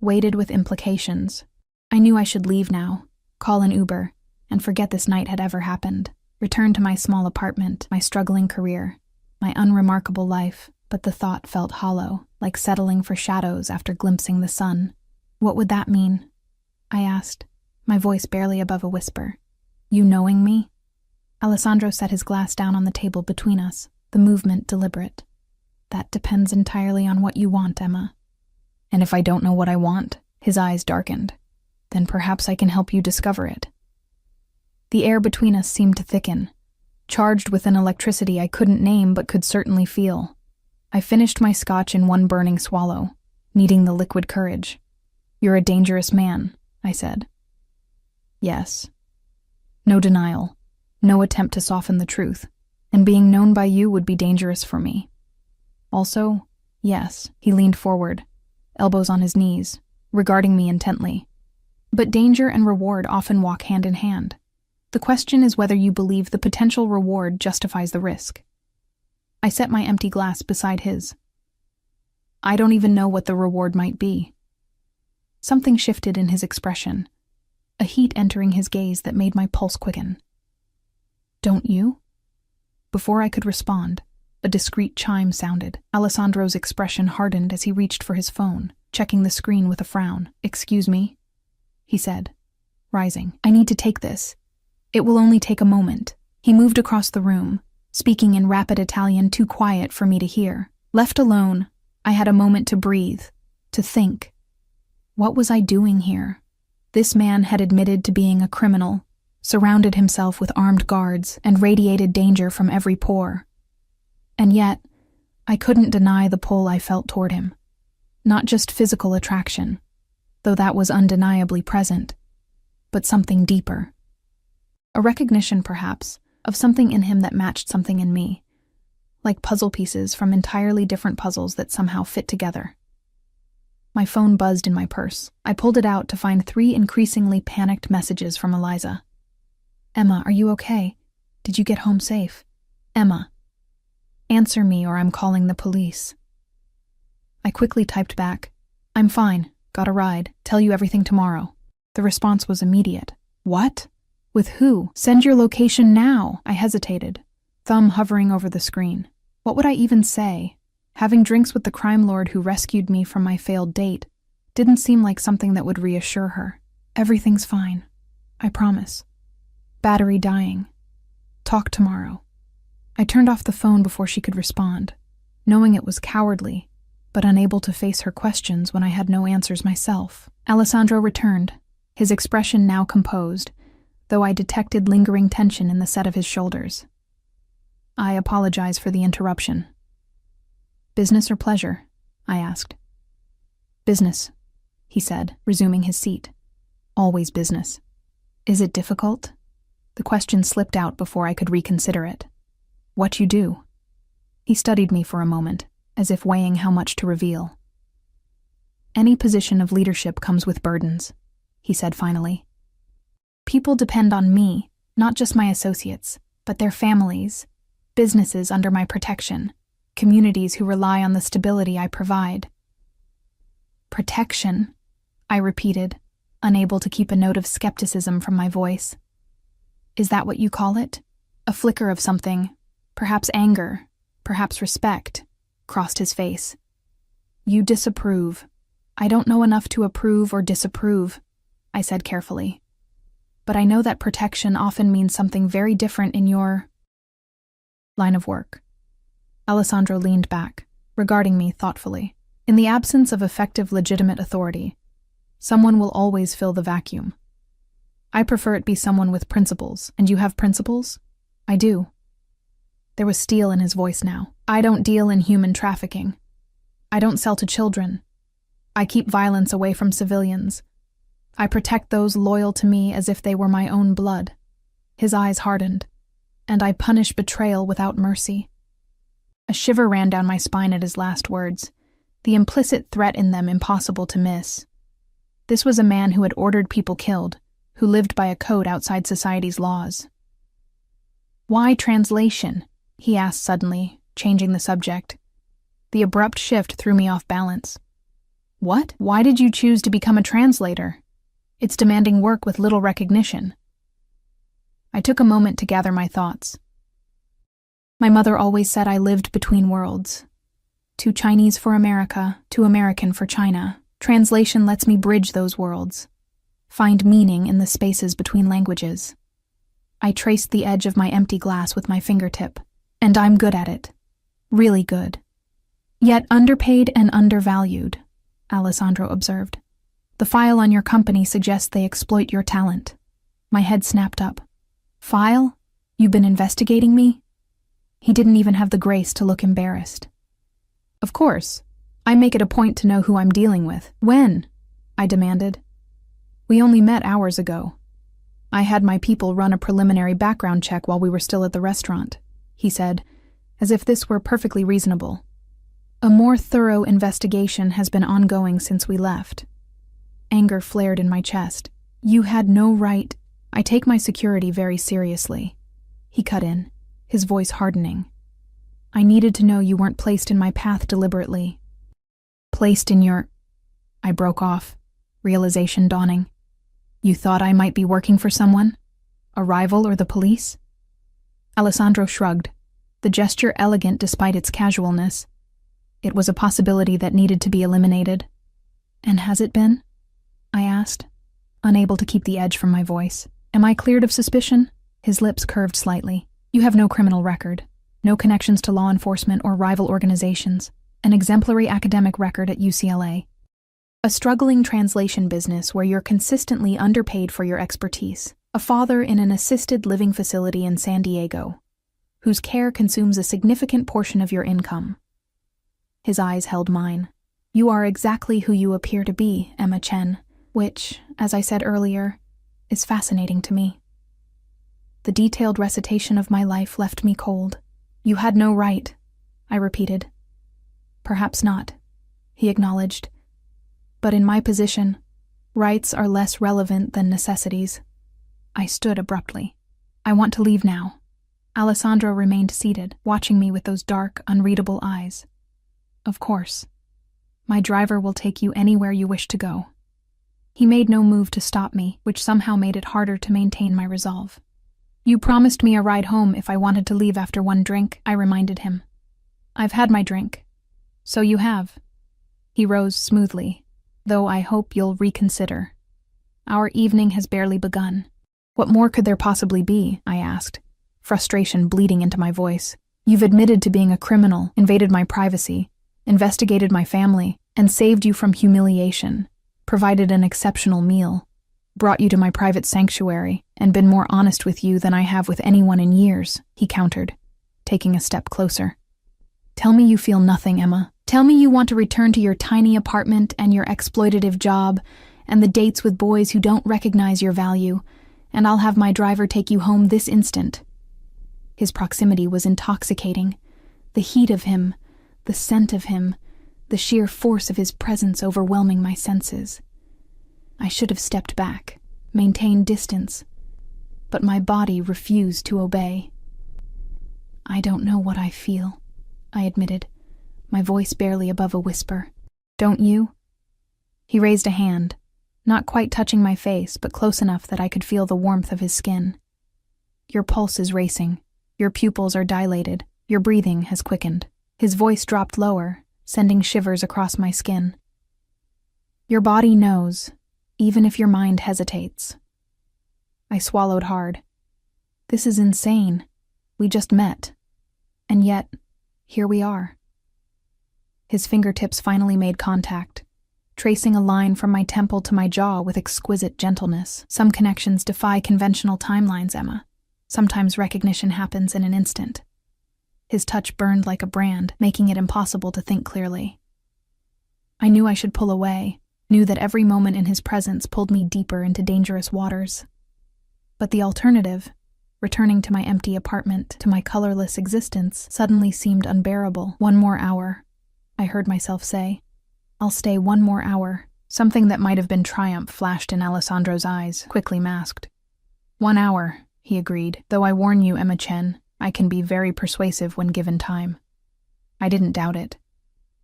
weighted with implications. I knew I should leave now, call an Uber, and forget this night had ever happened. Return to my small apartment, my struggling career, my unremarkable life, but the thought felt hollow, like settling for shadows after glimpsing the sun. "What would that mean?" I asked, my voice barely above a whisper. "You knowing me?" Alessandro set his glass down on the table between us, the movement deliberate. "That depends entirely on what you want, Emma." "And if I don't know what I want?" His eyes darkened. "Then perhaps I can help you discover it." The air between us seemed to thicken, charged with an electricity I couldn't name but could certainly feel. I finished my scotch in one burning swallow, needing the liquid courage. "You're a dangerous man," I said. "Yes." No denial, no attempt to soften the truth, and being known by you would be dangerous for me. "Also, yes." He leaned forward, elbows on his knees, regarding me intently. "But danger and reward often walk hand in hand. The question is whether you believe the potential reward justifies the risk." I set my empty glass beside his. "I don't even know what the reward might be." Something shifted in his expression, a heat entering his gaze that made my pulse quicken. "Don't you?" Before I could respond, a discreet chime sounded. Alessandro's expression hardened as he reached for his phone, checking the screen with a frown. "Excuse me," he said, rising. "I need to take this. It will only take a moment." He moved across the room, speaking in rapid Italian too quiet for me to hear. Left alone, I had a moment to breathe, to think. What was I doing here? This man had admitted to being a criminal, surrounded himself with armed guards, and radiated danger from every pore. And yet, I couldn't deny the pull I felt toward him. Not just physical attraction, though that was undeniably present, but something deeper. A recognition, perhaps, of something in him that matched something in me, like puzzle pieces from entirely different puzzles that somehow fit together. My phone buzzed in my purse. I pulled it out to find 3 increasingly panicked messages from Eliza. "Emma, are you okay? Did you get home safe? Emma. Answer me or I'm calling the police." I quickly typed back, "I'm fine. Got a ride. Tell you everything tomorrow." The response was immediate. "What? With who? Send your location now." I hesitated, thumb hovering over the screen. What would I even say? Having drinks with the crime lord who rescued me from my failed date didn't seem like something that would reassure her. "Everything's fine. I promise. Battery dying. Talk tomorrow." I turned off the phone before she could respond, knowing it was cowardly, but unable to face her questions when I had no answers myself. Alessandro returned, his expression now composed, though I detected lingering tension in the set of his shoulders. "I apologize for the interruption." "Business or pleasure?" I asked. "Business," he said, resuming his seat. "Always business." "Is it difficult?" The question slipped out before I could reconsider it. "What you do?" He studied me for a moment, as if weighing how much to reveal. "Any position of leadership comes with burdens," he said finally. "People depend on me, not just my associates, but their families, businesses under my protection, communities who rely on the stability I provide." "Protection," I repeated, unable to keep a note of skepticism from my voice. "Is that what you call it?" A flicker of something, perhaps anger, perhaps respect, crossed his face. "You disapprove. I don't know enough to approve or disapprove," I said carefully. "But I know that protection often means something very different in your line of work." Alessandro leaned back, regarding me thoughtfully. "In the absence of effective legitimate authority, someone will always fill the vacuum. I prefer it be someone with principles. And you have principles?" "I do." There was steel in his voice now. "I don't deal in human trafficking. I don't sell to children. I keep violence away from civilians. I protect those loyal to me as if they were my own blood." His eyes hardened. "And I punish betrayal without mercy." A shiver ran down my spine at his last words, the implicit threat in them impossible to miss. This was a man who had ordered people killed, who lived by a code outside society's laws. "Why translation?" he asked suddenly, changing the subject. The abrupt shift threw me off balance. "What? Why did you choose to become a translator? It's demanding work with little recognition." I took a moment to gather my thoughts. My mother always said I lived between worlds. Too Chinese for America, too American for China. Translation lets me bridge those worlds, find meaning in the spaces between languages. I traced the edge of my empty glass with my fingertip, and I'm good at it. Really good. "Yet underpaid and undervalued," Alessandro observed. "The file on your company suggests they exploit your talent." My head snapped up. "File? You've been investigating me?" He didn't even have the grace to look embarrassed. "Of course. I make it a point to know who I'm dealing with." "When?" I demanded. "We only met hours ago. I had my people run a preliminary background check while we were still at the restaurant," he said, as if this were perfectly reasonable. "A more thorough investigation has been ongoing since we left." Anger flared in my chest. "You had no right." "I take my security very seriously," he cut in, his voice hardening. "I needed to know you weren't placed in my path deliberately." "Placed in your—" I broke off, realization dawning. "You thought I might be working for someone? A rival or the police?" Alessandro shrugged, the gesture elegant despite its casualness. It was a possibility that needed to be eliminated. "And has it been?" I asked, unable to keep the edge from my voice. "Am I cleared of suspicion?" His lips curved slightly. "You have no criminal record, no connections to law enforcement or rival organizations, an exemplary academic record at UCLA. A struggling translation business where you're consistently underpaid for your expertise. A father in an assisted living facility in San Diego, whose care consumes a significant portion of your income." His eyes held mine. "You are exactly who you appear to be, Emma Chen, which, as I said earlier, is fascinating to me." The detailed recitation of my life left me cold. "You had no right," I repeated. "Perhaps not," he acknowledged. "But in my position, rights are less relevant than necessities." I stood abruptly. "I want to leave now." Alessandro remained seated, watching me with those dark, unreadable eyes. "Of course. My driver will take you anywhere you wish to go." He made no move to stop me, which somehow made it harder to maintain my resolve. "You promised me a ride home if I wanted to leave after one drink," I reminded him. "I've had my drink." "So you have." He rose smoothly, "Though I hope you'll reconsider. Our evening has barely begun." "What more could there possibly be?" I asked, frustration bleeding into my voice. "You've admitted to being a criminal, invaded my privacy, investigated my family, and saved you from humiliation, provided an exceptional meal, brought you to my private sanctuary, and been more honest with you than I have with anyone in years," he countered, taking a step closer. "Tell me you feel nothing, Emma. Tell me you want to return to your tiny apartment and your exploitative job and the dates with boys who don't recognize your value, and I'll have my driver take you home this instant." His proximity was intoxicating. The heat of him, the scent of him, the sheer force of his presence overwhelming my senses. I should have stepped back, maintained distance, but my body refused to obey. "I don't know what I feel," I admitted, my voice barely above a whisper. "Don't you?" He raised a hand, not quite touching my face, but close enough that I could feel the warmth of his skin. "Your pulse is racing. Your pupils are dilated. Your breathing has quickened." His voice dropped lower, sending shivers across my skin. "Your body knows, even if your mind hesitates." I swallowed hard. This is insane. We just met. And yet, here we are. His fingertips finally made contact, tracing a line from my temple to my jaw with exquisite gentleness. Some connections defy conventional timelines, Emma. Sometimes recognition happens in an instant. His touch burned like a brand, making it impossible to think clearly. I knew I should pull away, knew that every moment in his presence pulled me deeper into dangerous waters. But the alternative, returning to my empty apartment, to my colorless existence, suddenly seemed unbearable. "One more hour," I heard myself say. "I'll stay 1 more hour." Something that might have been triumph flashed in Alessandro's eyes, quickly masked. 1 hour, he agreed, "though I warn you, Emma Chen, I can be very persuasive when given time." I didn't doubt it.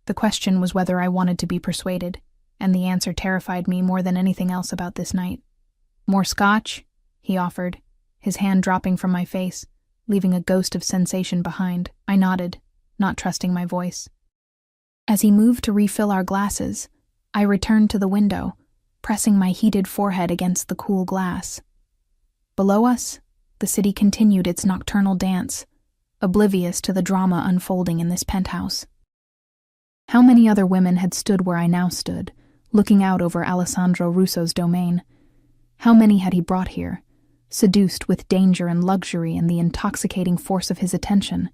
The question was whether I wanted to be persuaded, and the answer terrified me more than anything else about this night. "More scotch?" he offered, his hand dropping from my face, leaving a ghost of sensation behind. I nodded, not trusting my voice. As he moved to refill our glasses, I returned to the window, pressing my heated forehead against the cool glass. Below us, the city continued its nocturnal dance, oblivious to the drama unfolding in this penthouse. How many other women had stood where I now stood, looking out over Alessandro Russo's domain? How many had he brought here, seduced with danger and luxury and the intoxicating force of his attention,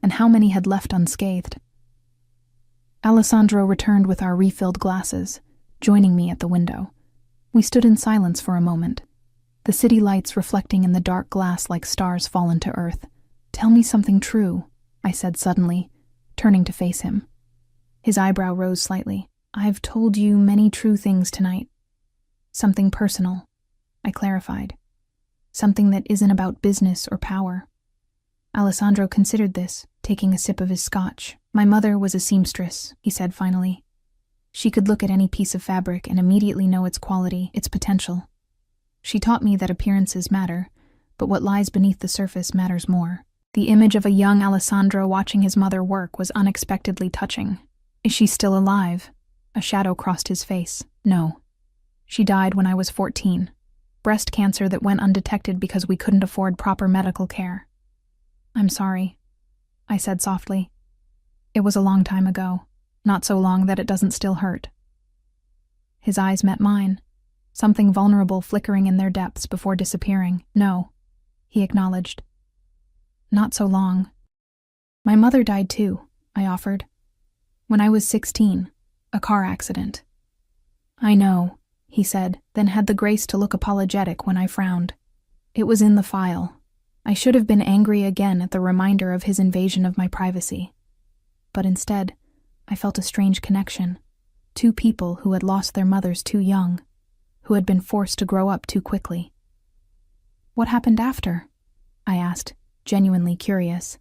and how many had left unscathed? Alessandro returned with our refilled glasses, joining me at the window. We stood in silence for a moment, the city lights reflecting in the dark glass like stars fallen to earth. "Tell me something true," I said suddenly, turning to face him. His eyebrow rose slightly. "I've told you many true things tonight. Something personal," I clarified. "Something that isn't about business or power." Alessandro considered this, taking a sip of his scotch. "My mother was a seamstress," he said finally. "She could look at any piece of fabric and immediately know its quality, its potential. She taught me that appearances matter, but what lies beneath the surface matters more." The image of a young Alessandro watching his mother work was unexpectedly touching. "Is she still alive?" A shadow crossed his face. "No. She died when I was 14. Breast cancer that went undetected because we couldn't afford proper medical care." "I'm sorry," I said softly. "It was a long time ago, not so long that it doesn't still hurt." His eyes met mine, something vulnerable flickering in their depths before disappearing. "No," he acknowledged. "Not so long." "My mother died too," I offered. "When I was 16, a car accident." "I know," he said, then had the grace to look apologetic when I frowned. "It was in the file. I should have been angry again at the reminder of his invasion of my privacy. But instead, I felt a strange connection. Two people who had lost their mothers too young, who had been forced to grow up too quickly. "What happened after?" I asked, genuinely curious.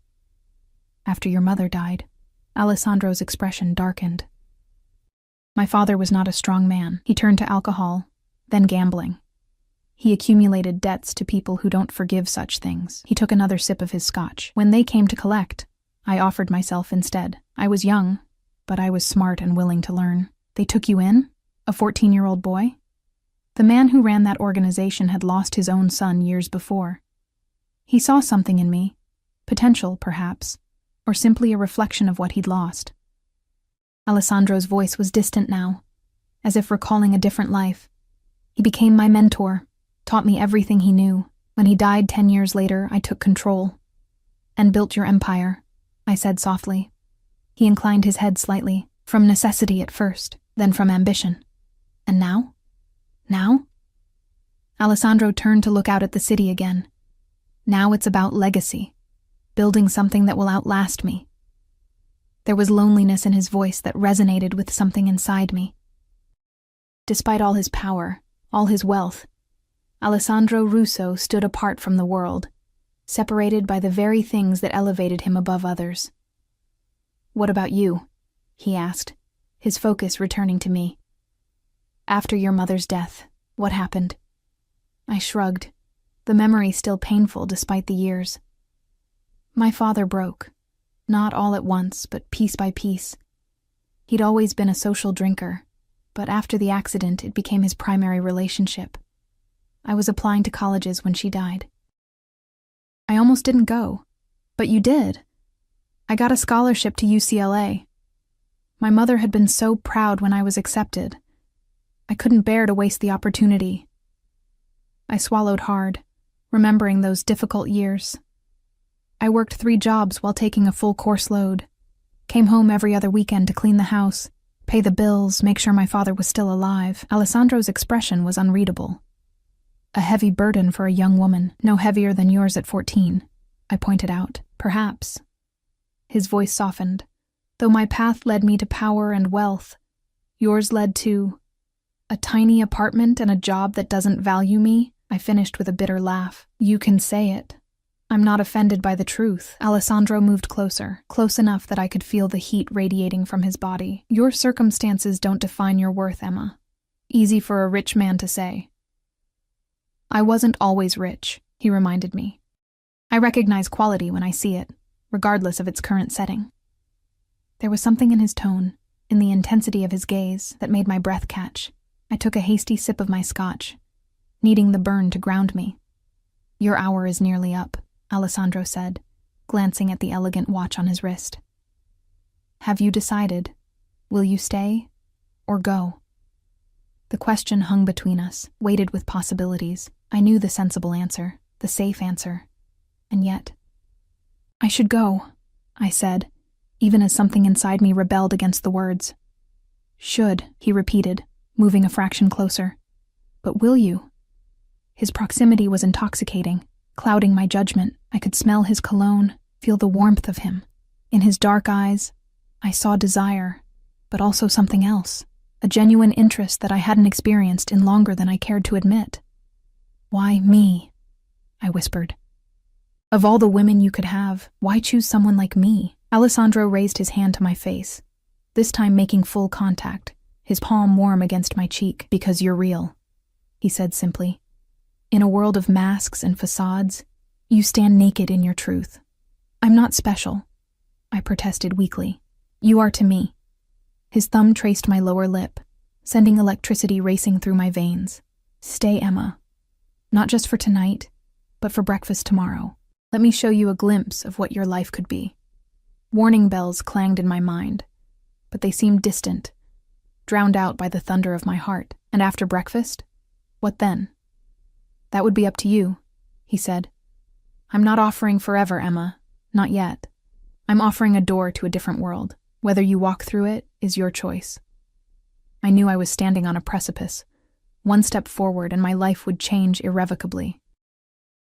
"After your mother died." Alessandro's expression darkened. "My father was not a strong man. He turned to alcohol, then gambling. He accumulated debts to people who don't forgive such things." He took another sip of his scotch. "When they came to collect, I offered myself instead. I was young, but I was smart and willing to learn." "They took you in? A 14-year-old boy?" The man who ran that organization had lost his own son years before. He saw something in me, potential, perhaps, or simply a reflection of what he'd lost. Alessandro's voice was distant now, as if recalling a different life. "He became my mentor, taught me everything he knew. When he died 10 years later, I took control. And built your empire," I said softly. He inclined his head slightly, from necessity at first, then from ambition. "And now? Now?" Alessandro turned to look out at the city again. "Now it's about legacy, building something that will outlast me." There was loneliness in his voice that resonated with something inside me. Despite all his power, all his wealth, Alessandro Russo stood apart from the world, separated by the very things that elevated him above others. "What about you?" he asked, his focus returning to me. "After your mother's death, what happened?" I shrugged, the memory still painful despite the years. "My father broke, not all at once, but piece by piece. He'd always been a social drinker, but after the accident it became his primary relationship. I was applying to colleges when she died. I almost didn't go, but you did. I got a scholarship to UCLA. My mother had been so proud when I was accepted. I couldn't bear to waste the opportunity." I swallowed hard, remembering those difficult years. I worked 3 jobs while taking a full course load, came home every other weekend to clean the house, pay the bills, make sure my father was still alive. Alessandro's expression was unreadable. "A heavy burden for a young woman, no heavier than yours at 14, I pointed out. "Perhaps." His voice softened. "Though my path led me to power and wealth, yours led to a tiny apartment and a job that doesn't value me." I finished with a bitter laugh. "You can say it. I'm not offended by the truth." Alessandro moved closer, close enough that I could feel the heat radiating from his body. "Your circumstances don't define your worth, Emma. Easy for a rich man to say." "I wasn't always rich," he reminded me. "I recognize quality when I see it, regardless of its current setting." There was something in his tone, in the intensity of his gaze, that made my breath catch. I took a hasty sip of my scotch, needing the burn to ground me. "Your hour is nearly up," Alessandro said, glancing at the elegant watch on his wrist. "Have you decided? Will you stay or go?" The question hung between us, weighted with possibilities. I knew the sensible answer, the safe answer, and yet... "I should go," I said, even as something inside me rebelled against the words. "Should," he repeated, moving a fraction closer. "But will you?" His proximity was intoxicating, clouding my judgment. I could smell his cologne, feel the warmth of him. In his dark eyes, I saw desire, but also something else, a genuine interest that I hadn't experienced in longer than I cared to admit. "Why me?" I whispered. "Of all the women you could have, why choose someone like me?" Alessandro raised his hand to my face, this time making full contact, his palm warm against my cheek. "Because you're real," he said simply. "In a world of masks and facades, you stand naked in your truth." "I'm not special," I protested weakly. "You are to me." His thumb traced my lower lip, sending electricity racing through my veins. "Stay, Emma. Not just for tonight, but for breakfast tomorrow. Let me show you a glimpse of what your life could be." Warning bells clanged in my mind, but they seemed distant, drowned out by the thunder of my heart. "And after breakfast? What then?" "That would be up to you," he said. "I'm not offering forever, Emma. Not yet. I'm offering a door to a different world. Whether you walk through it is your choice." I knew I was standing on a precipice. One step forward and my life would change irrevocably.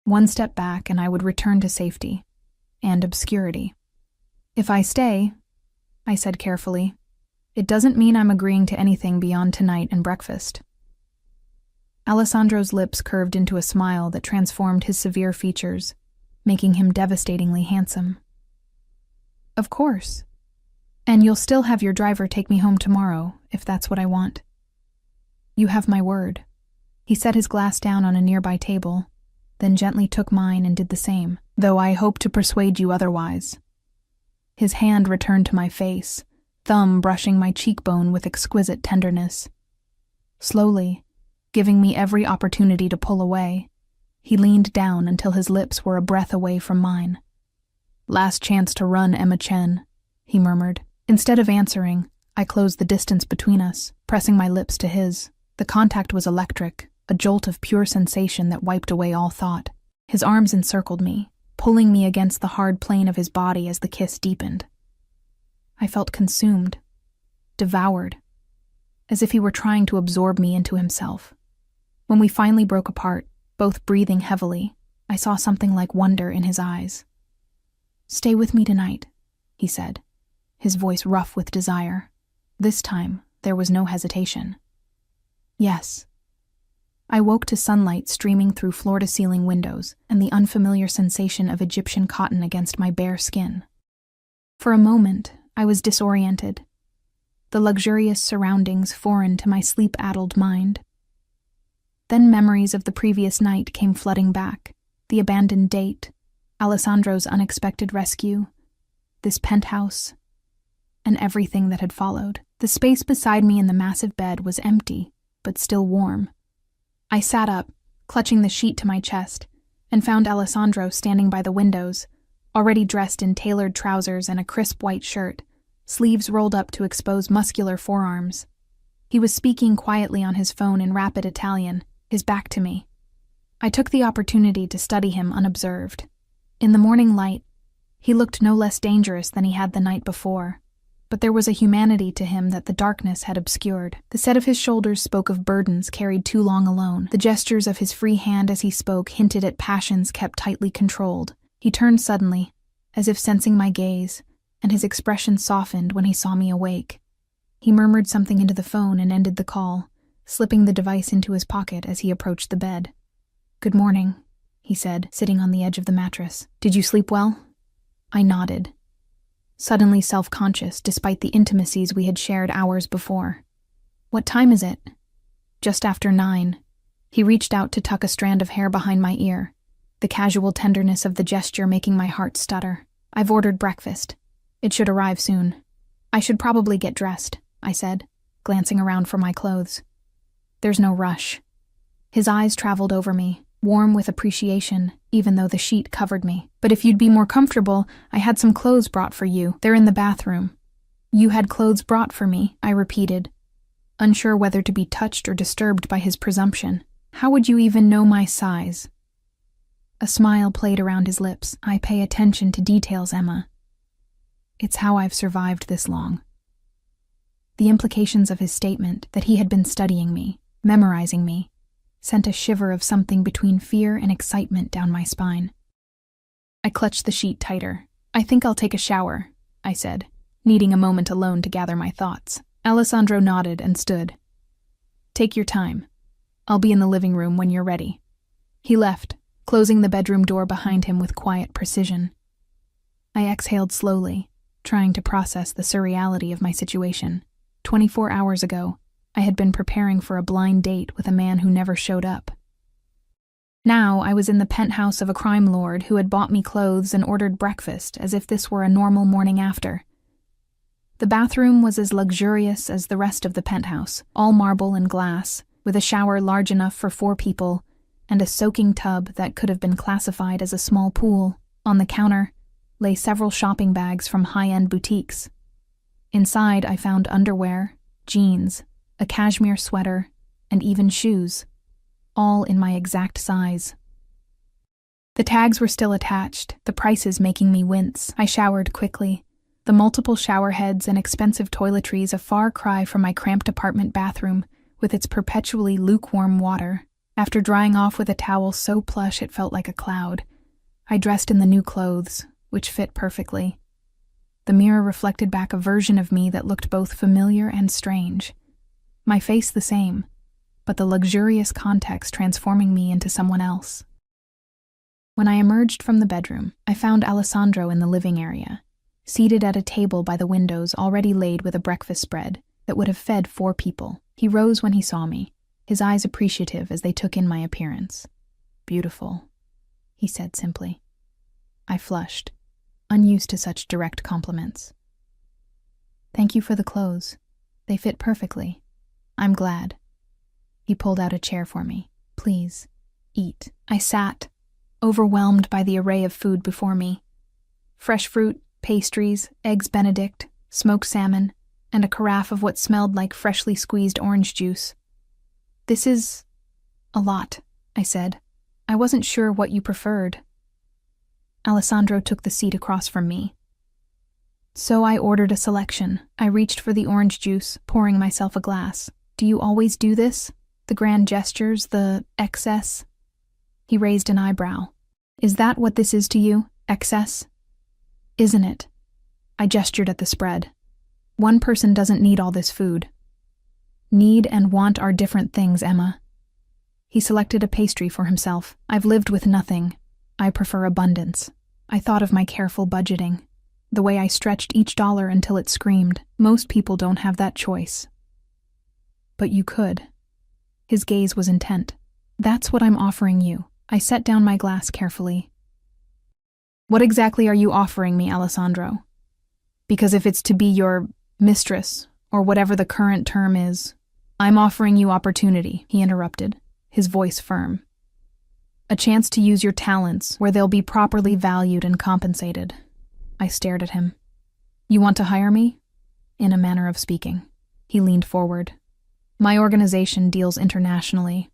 One step back and I would return to safety and obscurity. If I stay, I said carefully, it doesn't mean I'm agreeing to anything beyond tonight and breakfast. Alessandro's lips curved into a smile that transformed his severe features, making him devastatingly handsome. Of course. And you'll still have your driver take me home tomorrow, if that's what I want. You have my word. He set his glass down on a nearby table, then gently took mine and did the same, though I hope to persuade you otherwise. His hand returned to my face, thumb brushing my cheekbone with exquisite tenderness. Slowly, giving me every opportunity to pull away, he leaned down until his lips were a breath away from mine. Last chance to run, Emma Chen, he murmured. Instead of answering, I closed the distance between us, pressing my lips to his. The contact was electric, a jolt of pure sensation that wiped away all thought. His arms encircled me, pulling me against the hard plane of his body as the kiss deepened. I felt consumed, devoured, as if he were trying to absorb me into himself. When we finally broke apart, both breathing heavily, I saw something like wonder in his eyes. Stay with me tonight, he said, his voice rough with desire. This time, there was no hesitation. Yes. I woke to sunlight streaming through floor-to-ceiling windows and the unfamiliar sensation of Egyptian cotton against my bare skin. For a moment, I was disoriented, the luxurious surroundings foreign to my sleep-addled mind. Then memories of the previous night came flooding back, the abandoned date, Alessandro's unexpected rescue, this penthouse, and everything that had followed. The space beside me in the massive bed was empty, but still warm. I sat up, clutching the sheet to my chest, and found Alessandro standing by the windows, already dressed in tailored trousers and a crisp white shirt, sleeves rolled up to expose muscular forearms. He was speaking quietly on his phone in rapid Italian, his back to me. I took the opportunity to study him unobserved. In the morning light, he looked no less dangerous than he had the night before, but there was a humanity to him that the darkness had obscured. The set of his shoulders spoke of burdens carried too long alone. The gestures of his free hand as he spoke hinted at passions kept tightly controlled. He turned suddenly, as if sensing my gaze, and his expression softened when he saw me awake. He murmured something into the phone and ended the call, slipping the device into his pocket as he approached the bed. Good morning, he said, sitting on the edge of the mattress. Did you sleep well? I nodded, suddenly self-conscious despite the intimacies we had shared hours before. What time is it? Just after 9. He reached out to tuck a strand of hair behind my ear, the casual tenderness of the gesture making my heart stutter. I've ordered breakfast. It should arrive soon. I should probably get dressed, I said, glancing around for my clothes. There's no rush. His eyes traveled over me, warm with appreciation, even though the sheet covered me. But if you'd be more comfortable, I had some clothes brought for you. They're in the bathroom. You had clothes brought for me, I repeated, unsure whether to be touched or disturbed by his presumption. How would you even know my size? A smile played around his lips. I pay attention to details, Emma. It's how I've survived this long. The implications of his statement that he had been studying me, memorizing me, sent a shiver of something between fear and excitement down my spine. I clutched the sheet tighter. I think I'll take a shower, I said, needing a moment alone to gather my thoughts. Alessandro nodded and stood. Take your time. I'll be in the living room when you're ready. He left, closing the bedroom door behind him with quiet precision. I exhaled slowly, trying to process the surreality of my situation. 24 hours ago, I had been preparing for a blind date with a man who never showed up. Now I was in the penthouse of a crime lord who had bought me clothes and ordered breakfast as if this were a normal morning after. The bathroom was as luxurious as the rest of the penthouse, all marble and glass, with a shower large enough for 4 people and a soaking tub that could have been classified as a small pool. On the counter lay several shopping bags from high-end boutiques. Inside I found underwear, jeans, a cashmere sweater, and even shoes, all in my exact size. The tags were still attached, the prices making me wince. I showered quickly, the multiple shower heads and expensive toiletries a far cry from my cramped apartment bathroom with its perpetually lukewarm water. After drying off with a towel so plush it felt like a cloud, I dressed in the new clothes, which fit perfectly. The mirror reflected back a version of me that looked both familiar and strange. My face the same, but the luxurious context transforming me into someone else. When I emerged from the bedroom, I found Alessandro in the living area, seated at a table by the windows already laid with a breakfast spread that would have fed 4 people. He rose when he saw me, his eyes appreciative as they took in my appearance. "Beautiful," he said simply. I flushed, unused to such direct compliments. "Thank you for the clothes. They fit perfectly. I'm glad." He pulled out a chair for me. "Please, eat." I sat, overwhelmed by the array of food before me. Fresh fruit, pastries, eggs Benedict, smoked salmon, and a carafe of what smelled like freshly squeezed orange juice. "This is a lot," I said. "I wasn't sure what you preferred." Alessandro took the seat across from me. So I ordered a selection. I reached for the orange juice, pouring myself a glass. "Do you always do this? The grand gestures, the excess?" He raised an eyebrow. "Is that what this is to you? Excess?" "Isn't it?" I gestured at the spread. "One person doesn't need all this food." "Need and want are different things, Emma." He selected a pastry for himself. "I've lived with nothing. I prefer abundance." I thought of my careful budgeting, the way I stretched each dollar until it screamed. Most people don't have that choice. "But you could." His gaze was intent. "That's what I'm offering you." I set down my glass carefully. "What exactly are you offering me, Alessandro? Because if it's to be your mistress, or whatever the current term is—" "I'm offering you opportunity," he interrupted, his voice firm. "A chance to use your talents where they'll be properly valued and compensated." I stared at him. "You want to hire me?" In a manner of speaking. He leaned forward. "My organization deals internationally.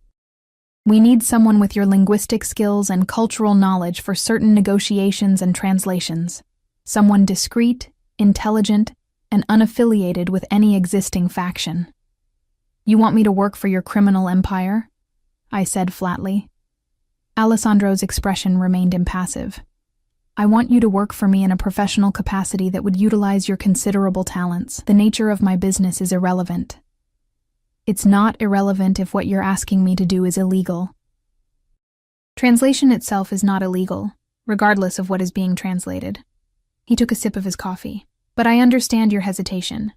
We need someone with your linguistic skills and cultural knowledge for certain negotiations and translations. Someone discreet, intelligent, and unaffiliated with any existing faction." "You want me to work for your criminal empire?" I said flatly. Alessandro's expression remained impassive. "I want you to work for me in a professional capacity that would utilize your considerable talents. The nature of my business is irrelevant." "It's not irrelevant if what you're asking me to do is illegal." Translation itself is not illegal, regardless of what is being translated. He took a sip of his coffee. "But I understand your hesitation.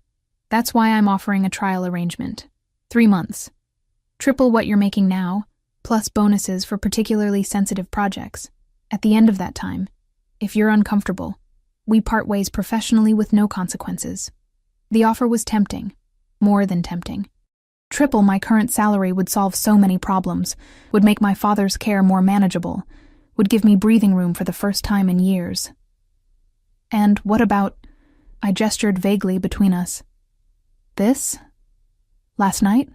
That's why I'm offering a trial arrangement. 3 months. Triple what you're making now, plus bonuses for particularly sensitive projects. At the end of that time, if you're uncomfortable, we part ways professionally with no consequences." The offer was tempting, more than tempting. Triple my current salary would solve so many problems, would make my father's care more manageable, would give me breathing room for the first time in years. "And what about—" I gestured vaguely between us. "This? Last night?"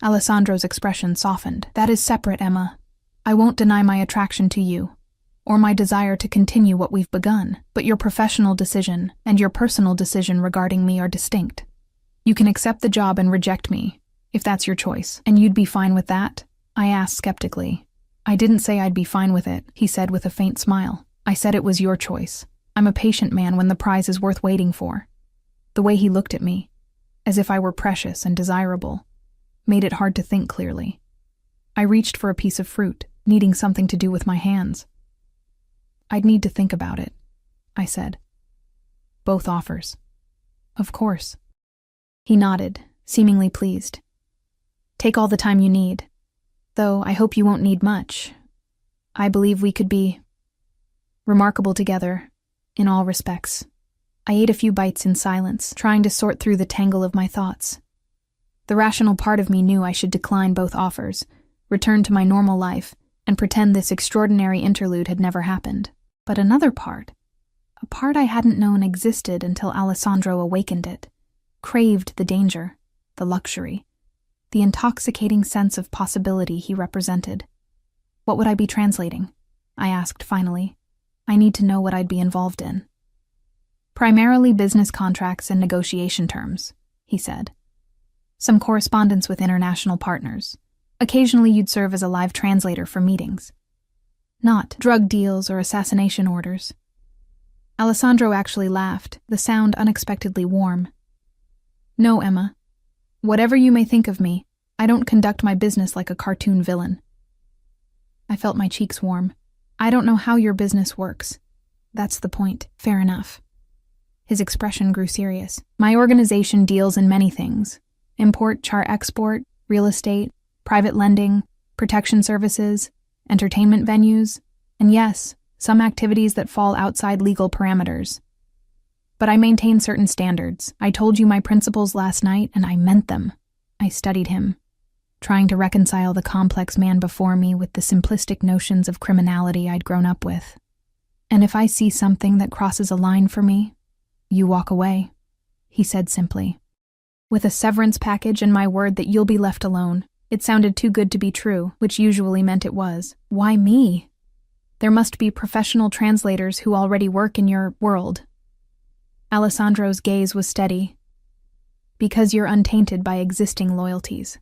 Alessandro's expression softened. "That is separate, Emma. I won't deny my attraction to you, or my desire to continue what we've begun, but your professional decision and your personal decision regarding me are distinct. You can accept the job and reject me, if that's your choice. And you'd be fine with that?" I asked skeptically. "I didn't say I'd be fine with it," he said with a faint smile. "I said it was your choice. I'm a patient man when the prize is worth waiting for." The way he looked at me, as if I were precious and desirable, made it hard to think clearly. I reached for a piece of fruit, needing something to do with my hands. "I'd need to think about it," I said. "Both offers." "Of course." He nodded, seemingly pleased. "Take all the time you need. Though I hope you won't need much. I believe we could be remarkable together, in all respects." I ate a few bites in silence, trying to sort through the tangle of my thoughts. The rational part of me knew I should decline both offers, return to my normal life, and pretend this extraordinary interlude had never happened. But another part, a part I hadn't known existed until Alessandro awakened it, craved the danger, the luxury, the intoxicating sense of possibility he represented. "What would I be translating?" I asked finally. "I need to know what I'd be involved in." "Primarily business contracts and negotiation terms," he said. "Some correspondence with international partners. Occasionally you'd serve as a live translator for meetings. Not drug deals or assassination orders. Alessandro actually laughed, the sound unexpectedly warm. No, Emma. Whatever you may think of me, I don't conduct my business like a cartoon villain. I felt my cheeks warm. I don't know how your business works. That's the point. Fair enough. His expression grew serious. My organization deals in many things. Import, export, real estate, private lending, protection services, entertainment venues, and yes, some activities that fall outside legal parameters. But I maintain certain standards. I told you my principles last night, and I meant them. I studied him, trying to reconcile the complex man before me with the simplistic notions of criminality I'd grown up with. And if I see something that crosses a line for me, you walk away, he said simply. With a severance package and my word that you'll be left alone. It sounded too good to be true, which usually meant it was. Why me? There must be professional translators who already work in your world. Alessandro's gaze was steady. Because you're untainted by existing loyalties.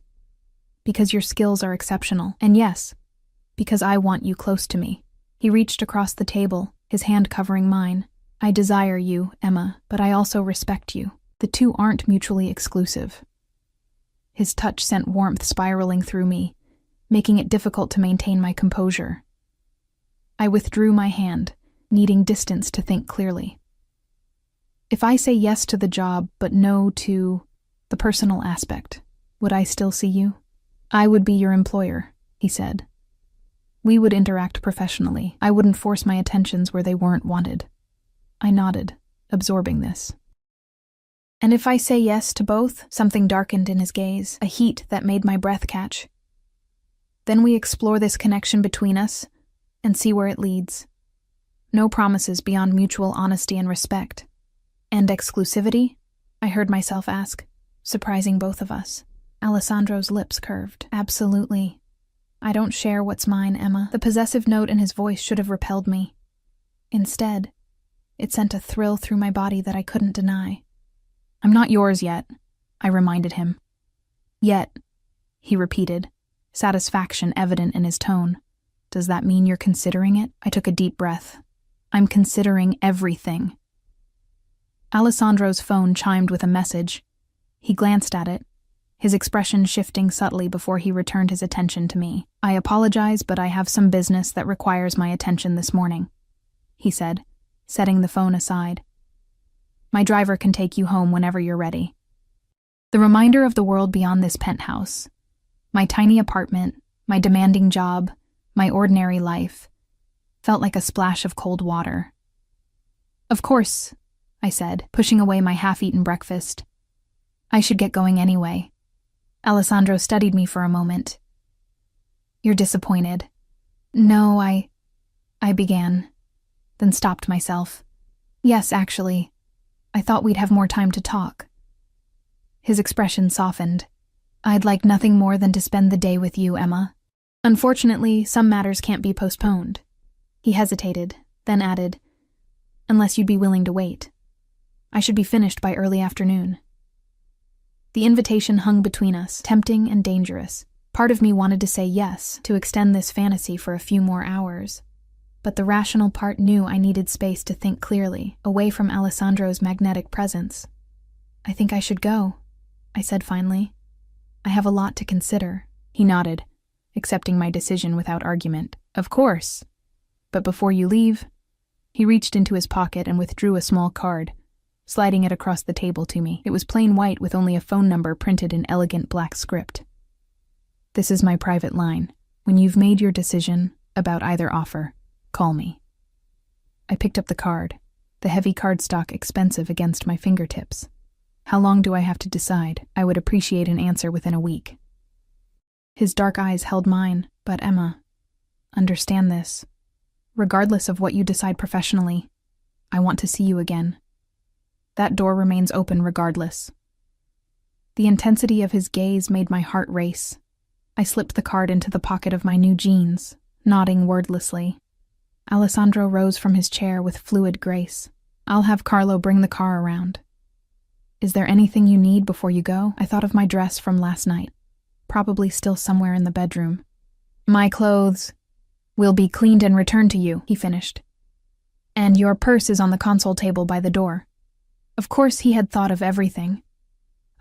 Because your skills are exceptional. And yes, because I want you close to me. He reached across the table, his hand covering mine. I desire you, Emma, but I also respect you. The two aren't mutually exclusive. His touch sent warmth spiraling through me, making it difficult to maintain my composure. I withdrew my hand, needing distance to think clearly. If I say yes to the job but no to the personal aspect, would I still see you? I would be your employer, he said. We would interact professionally. I wouldn't force my attentions where they weren't wanted. I nodded, absorbing this. And if I say yes to both, something darkened in his gaze, a heat that made my breath catch. Then we explore this connection between us and see where it leads. No promises beyond mutual honesty and respect. And exclusivity? I heard myself ask, surprising both of us. Alessandro's lips curved. Absolutely. I don't share what's mine, Emma. The possessive note in his voice should have repelled me. Instead, it sent a thrill through my body that I couldn't deny. I'm not yours yet, I reminded him. Yet, he repeated, satisfaction evident in his tone. Does that mean you're considering it? I took a deep breath. I'm considering everything. Alessandro's phone chimed with a message. He glanced at it, his expression shifting subtly before he returned his attention to me. I apologize, but I have some business that requires my attention this morning, he said, setting the phone aside. My driver can take you home whenever you're ready. The reminder of the world beyond this penthouse, my tiny apartment, my demanding job, my ordinary life, felt like a splash of cold water. Of course, I said, pushing away my half-eaten breakfast. I should get going anyway. Alessandro studied me for a moment. You're disappointed. No, I began, then stopped myself. Yes, actually. I thought we'd have more time to talk. His expression softened. I'd like nothing more than to spend the day with you, Emma. Unfortunately, some matters can't be postponed. He hesitated, then added, unless you'd be willing to wait. I should be finished by early afternoon. The invitation hung between us, tempting and dangerous. Part of me wanted to say yes, to extend this fantasy for a few more hours. But the rational part knew I needed space to think clearly, away from Alessandro's magnetic presence. I think I should go, I said finally. I have a lot to consider. He nodded, accepting my decision without argument. Of course. But before you leave, he reached into his pocket and withdrew a small card, sliding it across the table to me. It was plain white with only a phone number printed in elegant black script. This is my private line. When you've made your decision about either offer, call me. I picked up the card, the heavy cardstock expensive against my fingertips. How long do I have to decide? I would appreciate an answer within a week. His dark eyes held mine, but Emma, understand this. Regardless of what you decide professionally, I want to see you again. That door remains open regardless. The intensity of his gaze made my heart race. I slipped the card into the pocket of my new jeans, nodding wordlessly. Alessandro rose from his chair with fluid grace. I'll have Carlo bring the car around. Is there anything you need before you go? I thought of my dress from last night. probably still somewhere in the bedroom. "My clothes will be cleaned and returned to you," he finished. "And your purse is on the console table by the door." Of course he had thought of everything.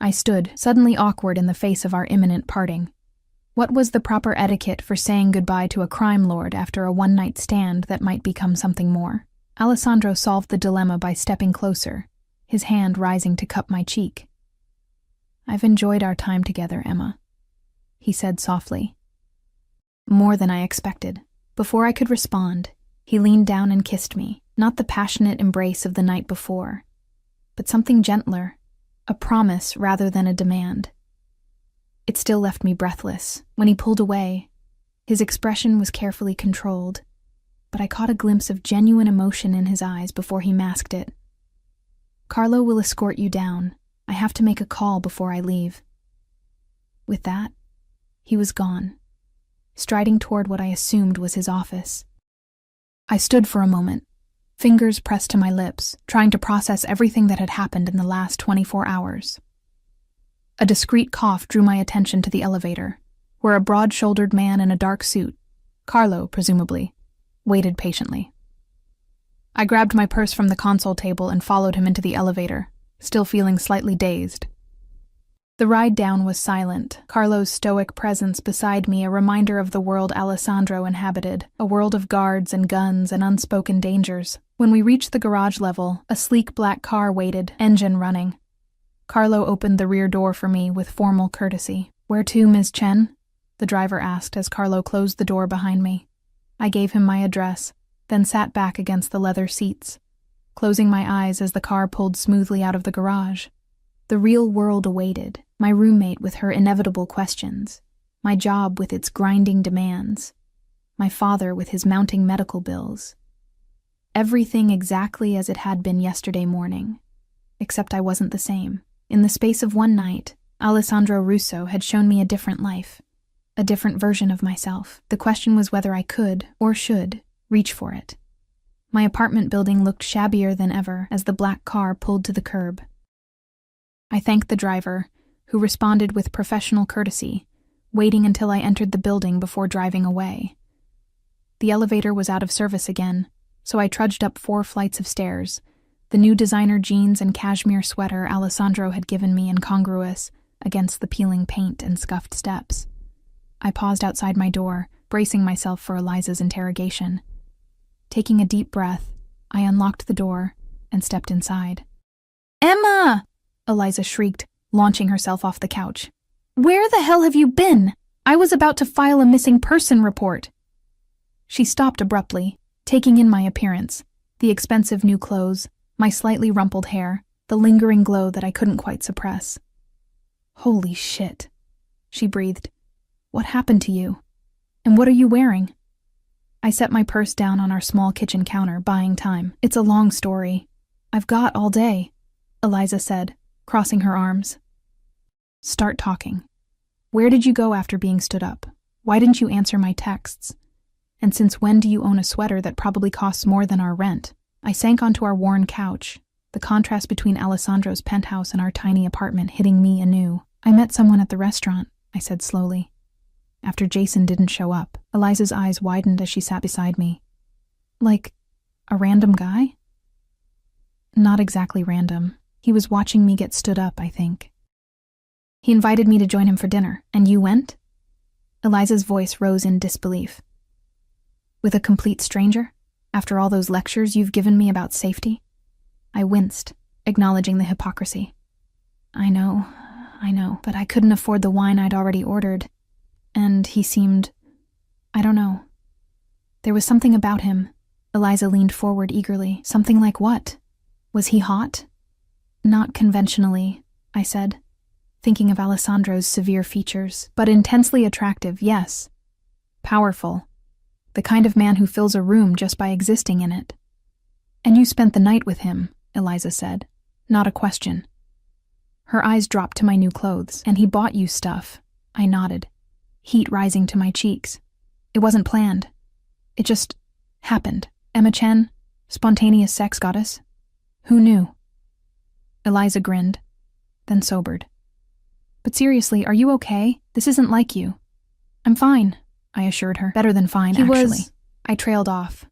I stood, suddenly awkward in the face of our imminent parting. What was the proper etiquette for saying goodbye to a crime lord after a one-night stand that might become something more? Alessandro solved the dilemma by stepping closer, his hand rising to cup my cheek. "I've enjoyed our time together, Emma," he said softly. More than I expected. Before I could respond, he leaned down and kissed me, not the passionate embrace of the night before, but something gentler, a promise rather than a demand. It still left me breathless. When he pulled away, his expression was carefully controlled, but I caught a glimpse of genuine emotion in his eyes before he masked it. "Carlo will escort you down. I have to make a call before I leave." With that, he was gone, striding toward what I assumed was his office. I stood for a moment, fingers pressed to my lips, trying to process everything that had happened in the last 24 hours. A discreet cough drew my attention to the elevator, where a broad-shouldered man in a dark suit, Carlo, presumably, waited patiently. I grabbed my purse from the console table and followed him into the elevator, still feeling slightly dazed. The ride down was silent, Carlo's stoic presence beside me a reminder of the world Alessandro inhabited, a world of guards and guns and unspoken dangers. When we reached the garage level, a sleek black car waited, engine running. Carlo opened the rear door for me with formal courtesy. "Where to, Ms. Chen?" the driver asked as Carlo closed the door behind me. I gave him my address, then sat back against the leather seats, closing my eyes as the car pulled smoothly out of the garage. The real world awaited, my roommate with her inevitable questions, my job with its grinding demands, my father with his mounting medical bills. Everything exactly as it had been yesterday morning, except I wasn't the same. In the space of one night, Alessandro Russo had shown me a different life, a different version of myself. The question was whether I could, or should, reach for it. My apartment building looked shabbier than ever as the black car pulled to the curb. I thanked the driver, who responded with professional courtesy, waiting until I entered the building before driving away. The elevator was out of service again, so I trudged up 4 flights of stairs, the new designer jeans and cashmere sweater Alessandro had given me incongruous against the peeling paint and scuffed steps. I paused outside my door, bracing myself for Eliza's interrogation. Taking a deep breath, I unlocked the door and stepped inside. "Emma!" Eliza shrieked, launching herself off the couch. "Where the hell have you been? I was about to file a missing person report." She stopped abruptly, taking in my appearance, the expensive new clothes, my slightly rumpled hair, the lingering glow that I couldn't quite suppress. "Holy shit," she breathed. "What happened to you? And what are you wearing?" I set my purse down on our small kitchen counter, buying time. "It's a long story. I've got all day," Eliza said, crossing her arms. "Start talking. Where did you go after being stood up? Why didn't you answer my texts? And since when do you own a sweater that probably costs more than our rent?" I sank onto our worn couch, the contrast between Alessandro's penthouse and our tiny apartment hitting me anew. "I met someone at the restaurant," I said slowly. "After Jason didn't show up." Eliza's eyes widened as she sat beside me. "Like, a random guy?" "Not exactly random. He was watching me get stood up, I think. He invited me to join him for dinner, and you went?" Eliza's voice rose in disbelief. "With a complete stranger? After all those lectures you've given me about safety?" I winced, acknowledging the hypocrisy. I know, but I couldn't afford the wine I'd already ordered. And he seemed... I don't know. There was something about him." Eliza leaned forward eagerly. "Something like what? Was he hot?" "Not conventionally," I said, thinking of Alessandro's severe features, "but intensely attractive, yes. Powerful. The kind of man who fills a room just by existing in it." "And you spent the night with him," Eliza said. Not a question. Her eyes dropped to my new clothes. "And he bought you stuff." I nodded, heat rising to my cheeks. "It wasn't planned. It just happened. Emma Chen, spontaneous sex goddess. Who knew?" Eliza grinned, then sobered. But seriously, are you okay? This isn't like you. I'm fine, I assured her. Better than fine, actually. I trailed off,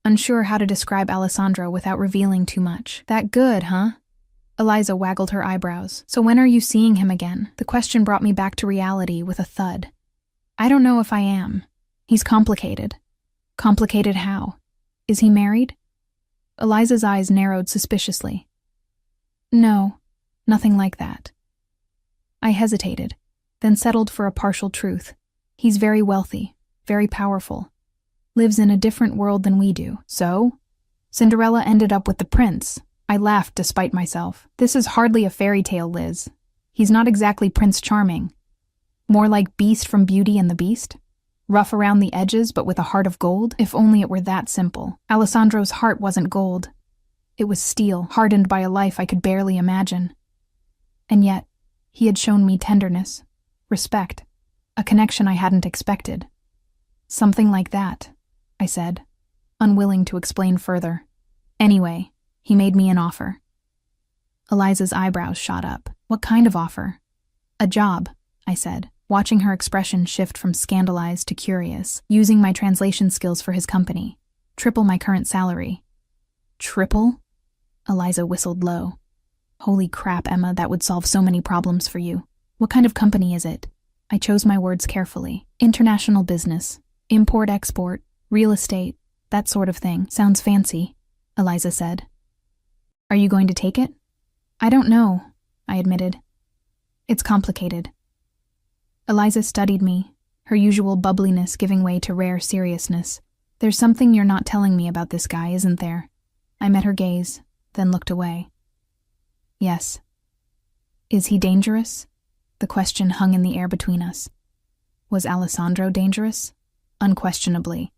unsure how to describe Alessandro without revealing too much. That good, huh? Eliza waggled her eyebrows. So when are you seeing him again? The question brought me back to reality with a thud. I don't know if I am. He's complicated. Complicated how? Is he married? Eliza's eyes narrowed suspiciously. No, nothing like that. I hesitated, then settled for a partial truth. He's very wealthy, very powerful. Lives in a different world than we do. So? Cinderella ended up with the prince. I laughed despite myself. This is hardly a fairy tale, Liz. He's not exactly Prince Charming. More like Beast from Beauty and the Beast? Rough around the edges, but with a heart of gold? If only it were that simple. Alessandro's heart wasn't gold. It was steel, hardened by a life I could barely imagine. And yet, he had shown me tenderness, respect, a connection I hadn't expected. Something like that, I said, unwilling to explain further. Anyway, he made me an offer. Eliza's eyebrows shot up. What kind of offer? A job, I said, watching her expression shift from scandalized to curious, using my translation skills for his company. Triple my current salary. Triple? Eliza whistled low. Holy crap, Emma, that would solve so many problems for you. What kind of company is it? I chose my words carefully. International business. Import-export. Real estate. That sort of thing. Sounds fancy, Eliza said. Are you going to take it? I don't know, I admitted. It's complicated. Eliza studied me, her usual bubbliness giving way to rare seriousness. There's something you're not telling me about this guy, isn't there? I met her gaze, then looked away. Yes. Is he dangerous? The question hung in the air between us. Was Alessandro dangerous? Unquestionably.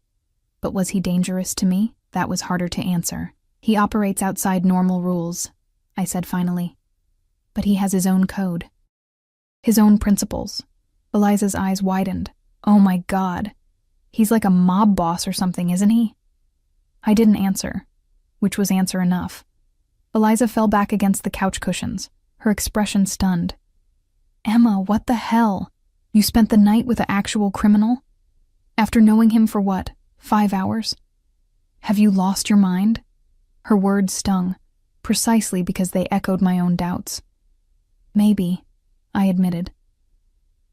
But was he dangerous to me? That was harder to answer. He operates outside normal rules, I said finally. But he has his own code. His own principles. Eliza's eyes widened. Oh my God. He's like a mob boss or something, isn't he? I didn't answer, which was answer enough. Eliza fell back against the couch cushions, her expression stunned. Emma, what the hell? You spent the night with an actual criminal? After knowing him for what, 5 hours? Have you lost your mind? Her words stung, precisely because they echoed my own doubts. Maybe, I admitted.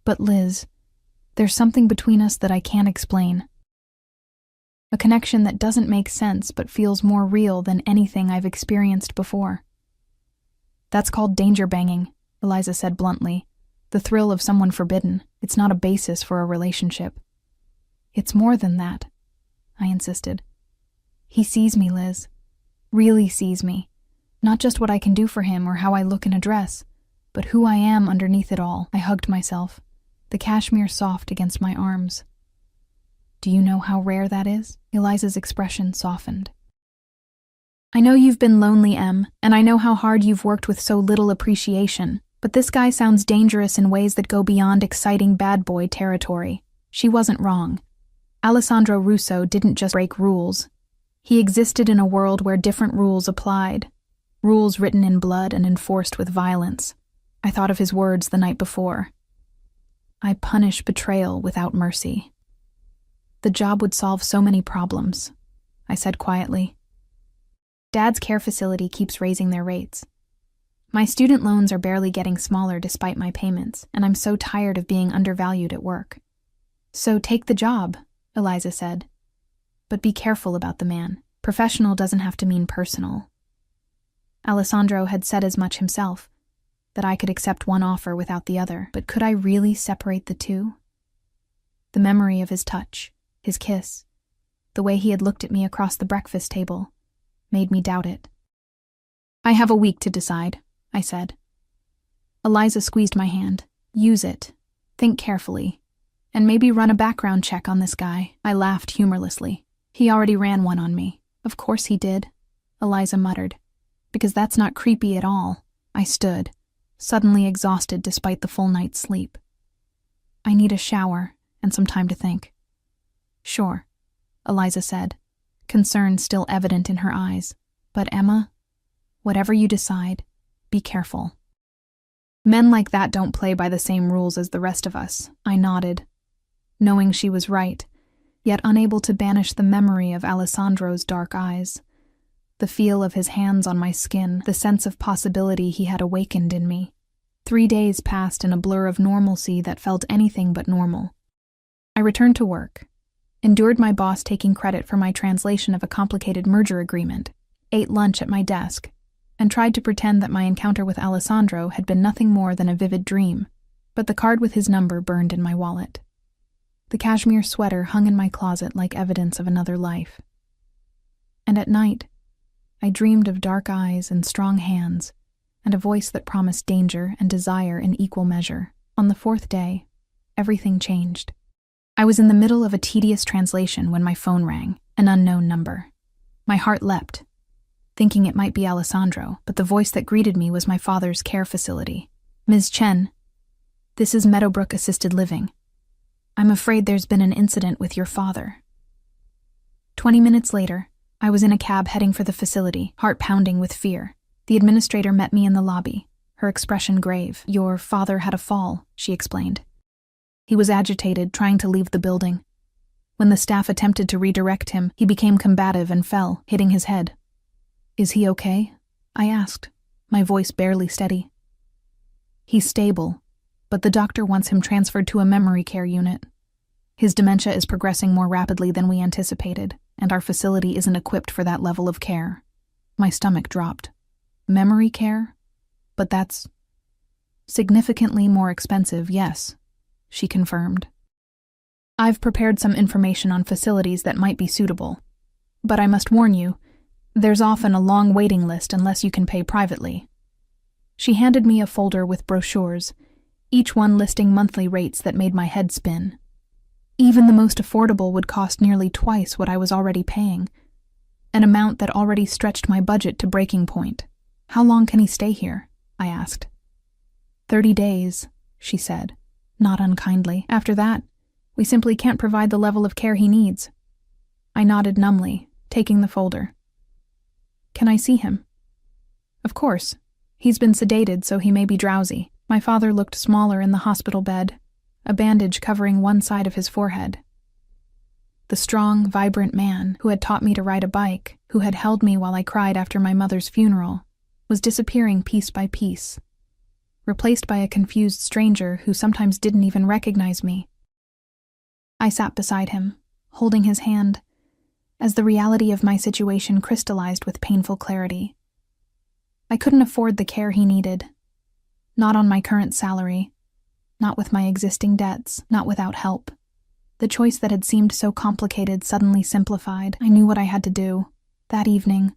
But Liz, there's something between us that I can't explain. A connection that doesn't make sense but feels more real than anything I've experienced before. That's called danger banging, Eliza said bluntly. The thrill of someone forbidden. It's not a basis for a relationship. It's more than that, I insisted. He sees me, Liz. Really sees me. Not just what I can do for him or how I look in a dress, but who I am underneath it all. I hugged myself, the cashmere soft against my arms. Do you know how rare that is? Eliza's expression softened. I know you've been lonely, Em, and I know how hard you've worked with so little appreciation, but this guy sounds dangerous in ways that go beyond exciting bad boy territory. She wasn't wrong. Alessandro Russo didn't just break rules. He existed in a world where different rules applied. Rules written in blood and enforced with violence. I thought of his words the night before. I punish betrayal without mercy. The job would solve so many problems, I said quietly. Dad's care facility keeps raising their rates. My student loans are barely getting smaller despite my payments, and I'm so tired of being undervalued at work. So take the job, Eliza said. But be careful about the man. Professional doesn't have to mean personal. Alessandro had said as much himself, that I could accept one offer without the other, but could I really separate the two? The memory of his touch, his kiss, the way he had looked at me across the breakfast table, made me doubt it. I have a week to decide, I said. Eliza squeezed my hand. Use it. Think carefully. And maybe run a background check on this guy. I laughed humorlessly. He already ran one on me. Of course he did, Eliza muttered. Because that's not creepy at all. I stood, suddenly exhausted despite the full night's sleep. I need a shower and some time to think. Sure, Eliza said, concern still evident in her eyes. But Emma, whatever you decide, be careful. Men like that don't play by the same rules as the rest of us. I nodded, knowing she was right, yet unable to banish the memory of Alessandro's dark eyes, the feel of his hands on my skin, the sense of possibility he had awakened in me. 3 days passed in a blur of normalcy that felt anything but normal. I returned to work, endured my boss taking credit for my translation of a complicated merger agreement, ate lunch at my desk, and tried to pretend that my encounter with Alessandro had been nothing more than a vivid dream, but the card with his number burned in my wallet. The cashmere sweater hung in my closet like evidence of another life. And at night, I dreamed of dark eyes and strong hands, and a voice that promised danger and desire in equal measure. On the 4th day, everything changed. I was in the middle of a tedious translation when my phone rang, an unknown number. My heart leapt, thinking it might be Alessandro, but the voice that greeted me was my father's care facility. "Ms. Chen, this is Meadowbrook Assisted Living. I'm afraid there's been an incident with your father." 20 minutes later, I was in a cab heading for the facility, heart pounding with fear. The administrator met me in the lobby, her expression grave. "Your father had a fall," she explained. He was agitated, trying to leave the building. When the staff attempted to redirect him, he became combative and fell, hitting his head. "Is he okay?" I asked, my voice barely steady. "He's stable, but the doctor wants him transferred to a memory care unit. His dementia is progressing more rapidly than we anticipated, and our facility isn't equipped for that level of care." My stomach dropped. Memory care? But that's significantly more expensive, yes, she confirmed. "I've prepared some information on facilities that might be suitable, but I must warn you, there's often a long waiting list unless you can pay privately." She handed me a folder with brochures, each one listing monthly rates that made my head spin. Even the most affordable would cost nearly twice what I was already paying, an amount that already stretched my budget to breaking point. "How long can he stay here?" I asked. 30 days, she said, not unkindly. "After that, we simply can't provide the level of care he needs." I nodded numbly, taking the folder. "Can I see him?" "Of course. He's been sedated, so he may be drowsy." My father looked smaller in the hospital bed, a bandage covering one side of his forehead. The strong, vibrant man who had taught me to ride a bike, who had held me while I cried after my mother's funeral, was disappearing piece by piece, replaced by a confused stranger who sometimes didn't even recognize me. I sat beside him, holding his hand, as the reality of my situation crystallized with painful clarity. I couldn't afford the care he needed. Not on my current salary, not with my existing debts, not without help. The choice that had seemed so complicated suddenly simplified. I knew what I had to do. That evening,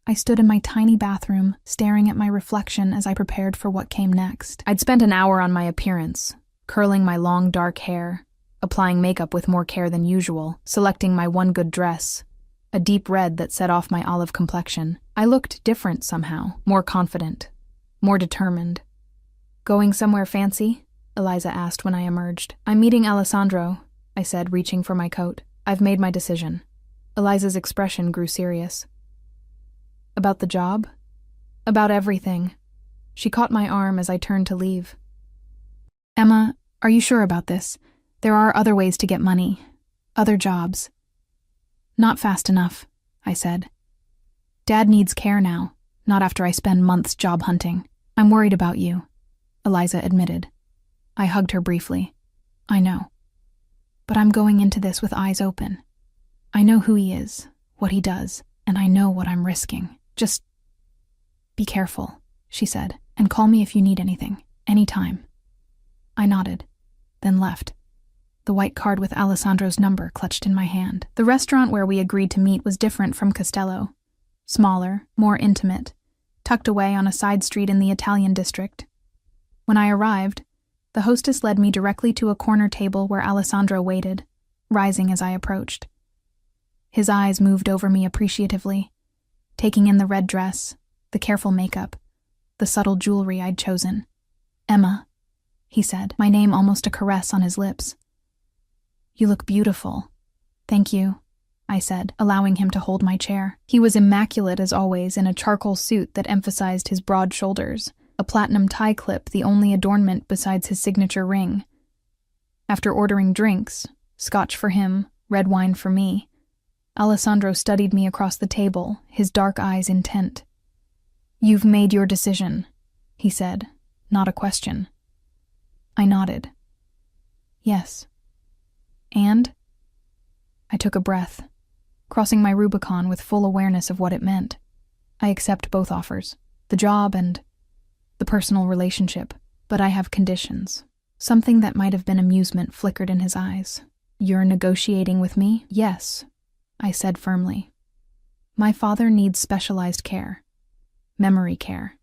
I stood in my tiny bathroom, staring at my reflection as I prepared for what came next. I'd spent an hour on my appearance, curling my long dark hair, applying makeup with more care than usual, selecting my one good dress, a deep red that set off my olive complexion. I looked different somehow, more confident, more determined. "Going somewhere fancy?" Eliza asked when I emerged. "I'm meeting Alessandro," I said, reaching for my coat. "I've made my decision." Eliza's expression grew serious. "About the job?" "About everything." She caught my arm as I turned to leave. "Emma, are you sure about this? There are other ways to get money. Other jobs." "Not fast enough," I said. "Dad needs care now, not after I spend months job hunting. I'm worried about you," Eliza admitted. I hugged her briefly. "I know. But I'm going into this with eyes open. I know who he is, what he does, and I know what I'm risking. Just be careful," she said, "and call me if you need anything, anytime." I nodded, then left, the white card with Alessandro's number clutched in my hand. The restaurant where we agreed to meet was different from Costello. Smaller, more intimate, tucked away on a side street in the Italian district. When I arrived, the hostess led me directly to a corner table where Alessandro waited, rising as I approached. His eyes moved over me appreciatively, taking in the red dress, the careful makeup, the subtle jewelry I'd chosen. "Emma," he said, my name almost a caress on his lips. "You look beautiful." "Thank you," I said, allowing him to hold my chair. He was immaculate as always in a charcoal suit that emphasized his broad shoulders, a a platinum tie clip the only adornment besides his signature ring. After ordering drinks, scotch for him, red wine for me, Alessandro studied me across the table, his dark eyes intent. "You've made your decision," he said, not a question. I nodded. "Yes." "And?" I took a breath, crossing my Rubicon with full awareness of what it meant. "I accept both offers, the job and the personal relationship, but I have conditions." Something that might have been amusement flickered in his eyes. "You're negotiating with me?" "Yes," I said firmly. "My father needs specialized care. Memory care.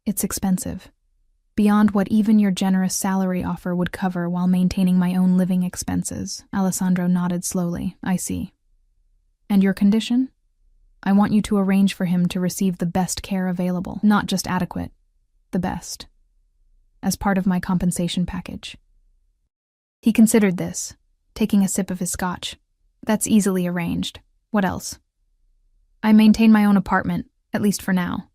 It's expensive. Beyond what even your generous salary offer would cover while maintaining my own living expenses." Alessandro nodded slowly. "I see. And your condition? I want you to arrange for him to receive the best care available, not just adequate, the best, as part of my compensation package." He considered this, taking a sip of his scotch. "That's easily arranged. What else?" "I maintain my own apartment, at least for now.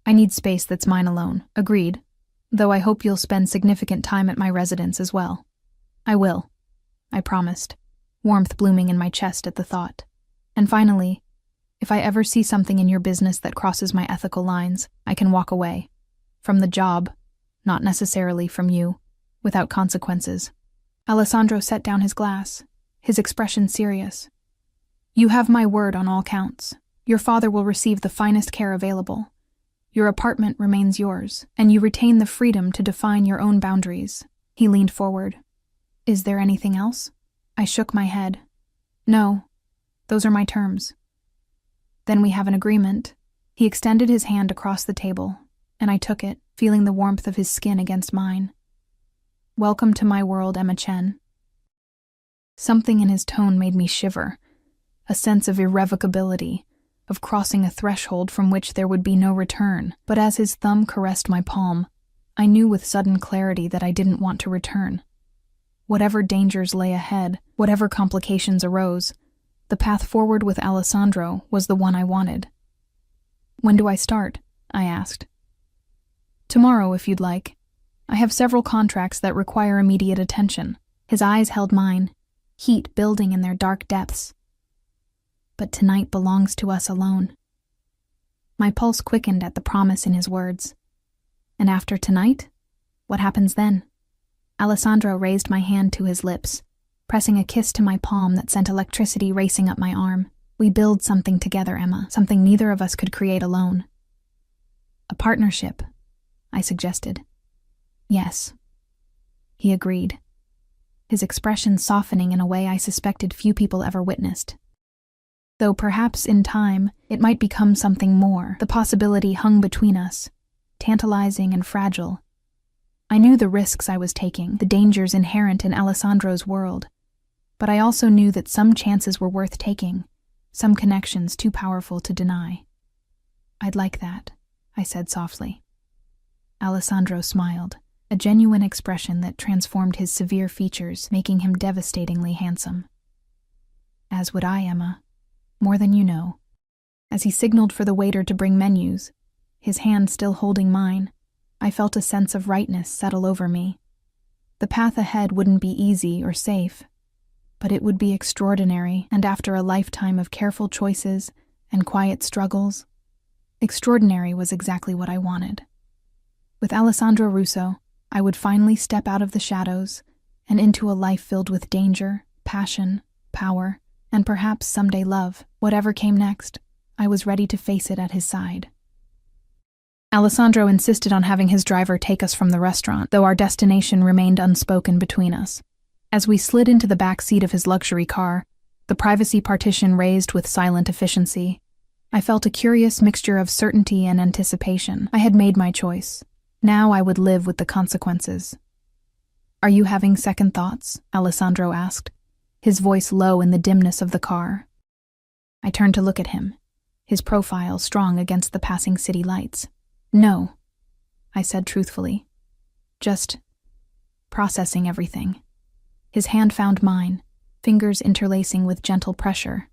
I need space that's mine alone." "Agreed, though I hope you'll spend significant time at my residence as well." "I will," I promised, warmth blooming in my chest at the thought. "And finally, if I ever see something in your business that crosses my ethical lines, I can walk away. From the job, not necessarily from you, without consequences." Alessandro set down his glass, his expression serious. "You have my word on all counts. Your father will receive the finest care available. Your apartment remains yours, and you retain the freedom to define your own boundaries." He leaned forward. "Is there anything else?" I shook my head. "No, those are my terms." "Then we have an agreement." He extended his hand across the table, and I took it, feeling the warmth of his skin against mine. "Welcome to my world, Emma Chen." Something in his tone made me shiver, a sense of irrevocability, of crossing a threshold from which there would be no return. But as his thumb caressed my palm, I knew with sudden clarity that I didn't want to return. Whatever dangers lay ahead, whatever complications arose, the path forward with Alessandro was the one I wanted. "When do I start?" I asked. "Tomorrow, if you'd like. I have several contracts that require immediate attention." His eyes held mine, heat building in their dark depths. "But tonight belongs to us alone." My pulse quickened at the promise in his words. "And after tonight? What happens then?" Alessandro raised my hand to his lips, pressing a kiss to my palm that sent electricity racing up my arm. "We build something together, Emma, something neither of us could create alone." "A partnership," I suggested. "Yes," he agreed, his expression softening in a way I suspected few people ever witnessed. Though perhaps in time it might become something more. The possibility hung between us, tantalizing and fragile. I knew the risks I was taking, the dangers inherent in Alessandro's world, but I also knew that some chances were worth taking, some connections too powerful to deny. "I'd like that," I said softly. Alessandro smiled, a genuine expression that transformed his severe features, making him devastatingly handsome. "As would I, Emma. More than you know." As he signaled for the waiter to bring menus, his hand still holding mine, I felt a sense of rightness settle over me. The path ahead wouldn't be easy or safe, but it would be extraordinary, and after a lifetime of careful choices and quiet struggles, extraordinary was exactly what I wanted. With Alessandro Russo, I would finally step out of the shadows and into a life filled with danger, passion, power, and perhaps someday love. Whatever came next, I was ready to face it at his side. Alessandro insisted on having his driver take us from the restaurant, though our destination remained unspoken between us. As we slid into the back seat of his luxury car, the privacy partition raised with silent efficiency, I felt a curious mixture of certainty and anticipation. I had made my choice. Now I would live with the consequences. "Are you having second thoughts?" Alessandro asked, his voice low in the dimness of the car. I turned to look at him, his profile strong against the passing city lights. "No," I said truthfully. "Just processing everything." His hand found mine, fingers interlacing with gentle pressure.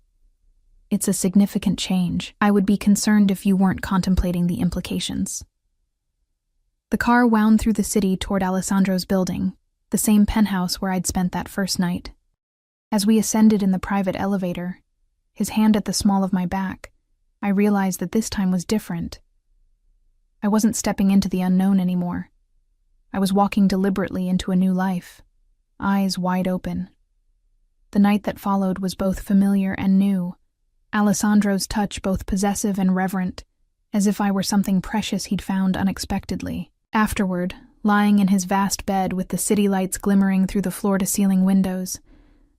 "It's a significant change. I would be concerned if you weren't contemplating the implications." The car wound through the city toward Alessandro's building, the same penthouse where I'd spent that first night. As we ascended in the private elevator, his hand at the small of my back, I realized that this time was different. I wasn't stepping into the unknown anymore. I was walking deliberately into a new life, eyes wide open. The night that followed was both familiar and new, Alessandro's touch both possessive and reverent, as if I were something precious he'd found unexpectedly. Afterward, lying in his vast bed with the city lights glimmering through the floor-to-ceiling windows,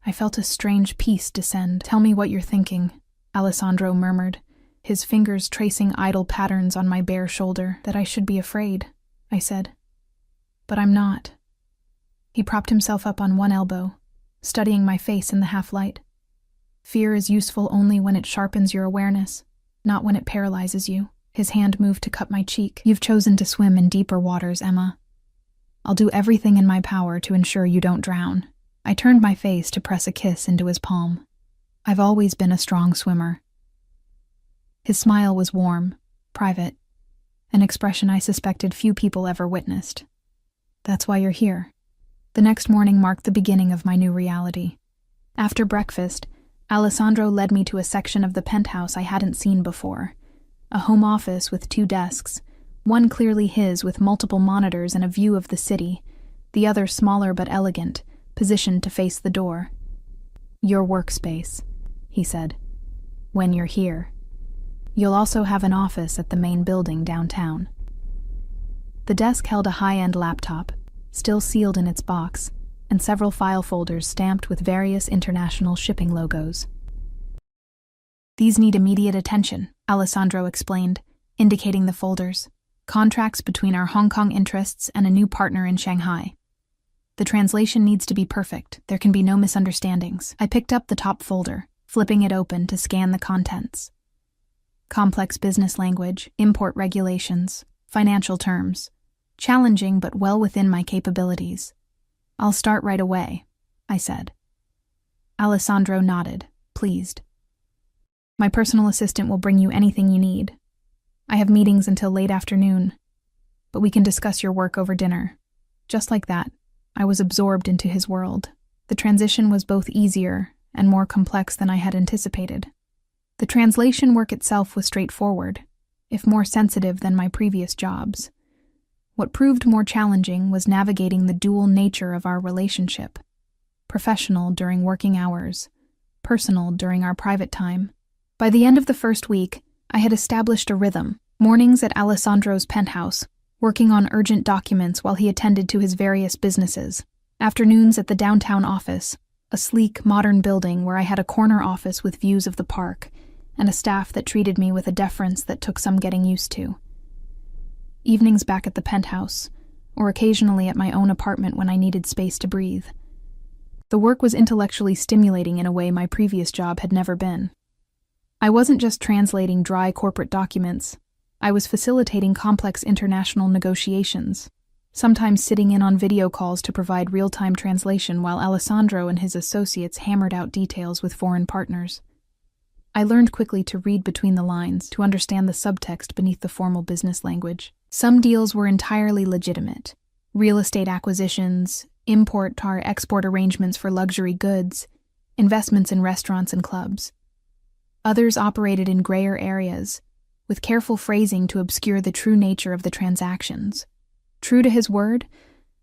I felt a strange peace descend. "Tell me what you're thinking," Alessandro murmured, his fingers tracing idle patterns on my bare shoulder. "That I should be afraid," I said. "But I'm not." He propped himself up on one elbow, studying my face in the half-light. "Fear is useful only when it sharpens your awareness, not when it paralyzes you." His hand moved to cup my cheek. "You've chosen to swim in deeper waters, Emma. I'll do everything in my power to ensure you don't drown." I turned my face to press a kiss into his palm. "I've always been a strong swimmer." His smile was warm, private, an expression I suspected few people ever witnessed. "That's why you're here." The next morning marked the beginning of my new reality. After breakfast, Alessandro led me to a section of the penthouse I hadn't seen before, a home office with 2 desks, one clearly his with multiple monitors and a view of the city, the other smaller but elegant, positioned to face the door. "Your workspace," he said, "when you're here. You'll also have an office at the main building downtown." The desk held a high-end laptop, still sealed in its box, and several file folders stamped with various international shipping logos. "These need immediate attention," Alessandro explained, indicating the folders. "Contracts between our Hong Kong interests and a new partner in Shanghai. The translation needs to be perfect. There can be no misunderstandings." I picked up the top folder, flipping it open to scan the contents. Complex business language, import regulations, financial terms. Challenging but well within my capabilities. "I'll start right away," I said. Alessandro nodded, pleased. "My personal assistant will bring you anything you need. I have meetings until late afternoon, but we can discuss your work over dinner." Just like that, I was absorbed into his world. The transition was both easier and more complex than I had anticipated. The translation work itself was straightforward, if more sensitive than my previous jobs. What proved more challenging was navigating the dual nature of our relationship. Professional during working hours, personal during our private time. By the end of the first week, I had established a rhythm. Mornings at Alessandro's penthouse, working on urgent documents while he attended to his various businesses. Afternoons at the downtown office, a sleek, modern building where I had a corner office with views of the park, and a staff that treated me with a deference that took some getting used to. Evenings back at the penthouse, or occasionally at my own apartment when I needed space to breathe. The work was intellectually stimulating in a way my previous job had never been. I wasn't just translating dry corporate documents, I was facilitating complex international negotiations, sometimes sitting in on video calls to provide real-time translation while Alessandro and his associates hammered out details with foreign partners. I learned quickly to read between the lines, to understand the subtext beneath the formal business language. Some deals were entirely legitimate. Real estate acquisitions, import-export arrangements for luxury goods, investments in restaurants and clubs. Others operated in grayer areas, with careful phrasing to obscure the true nature of the transactions. True to his word,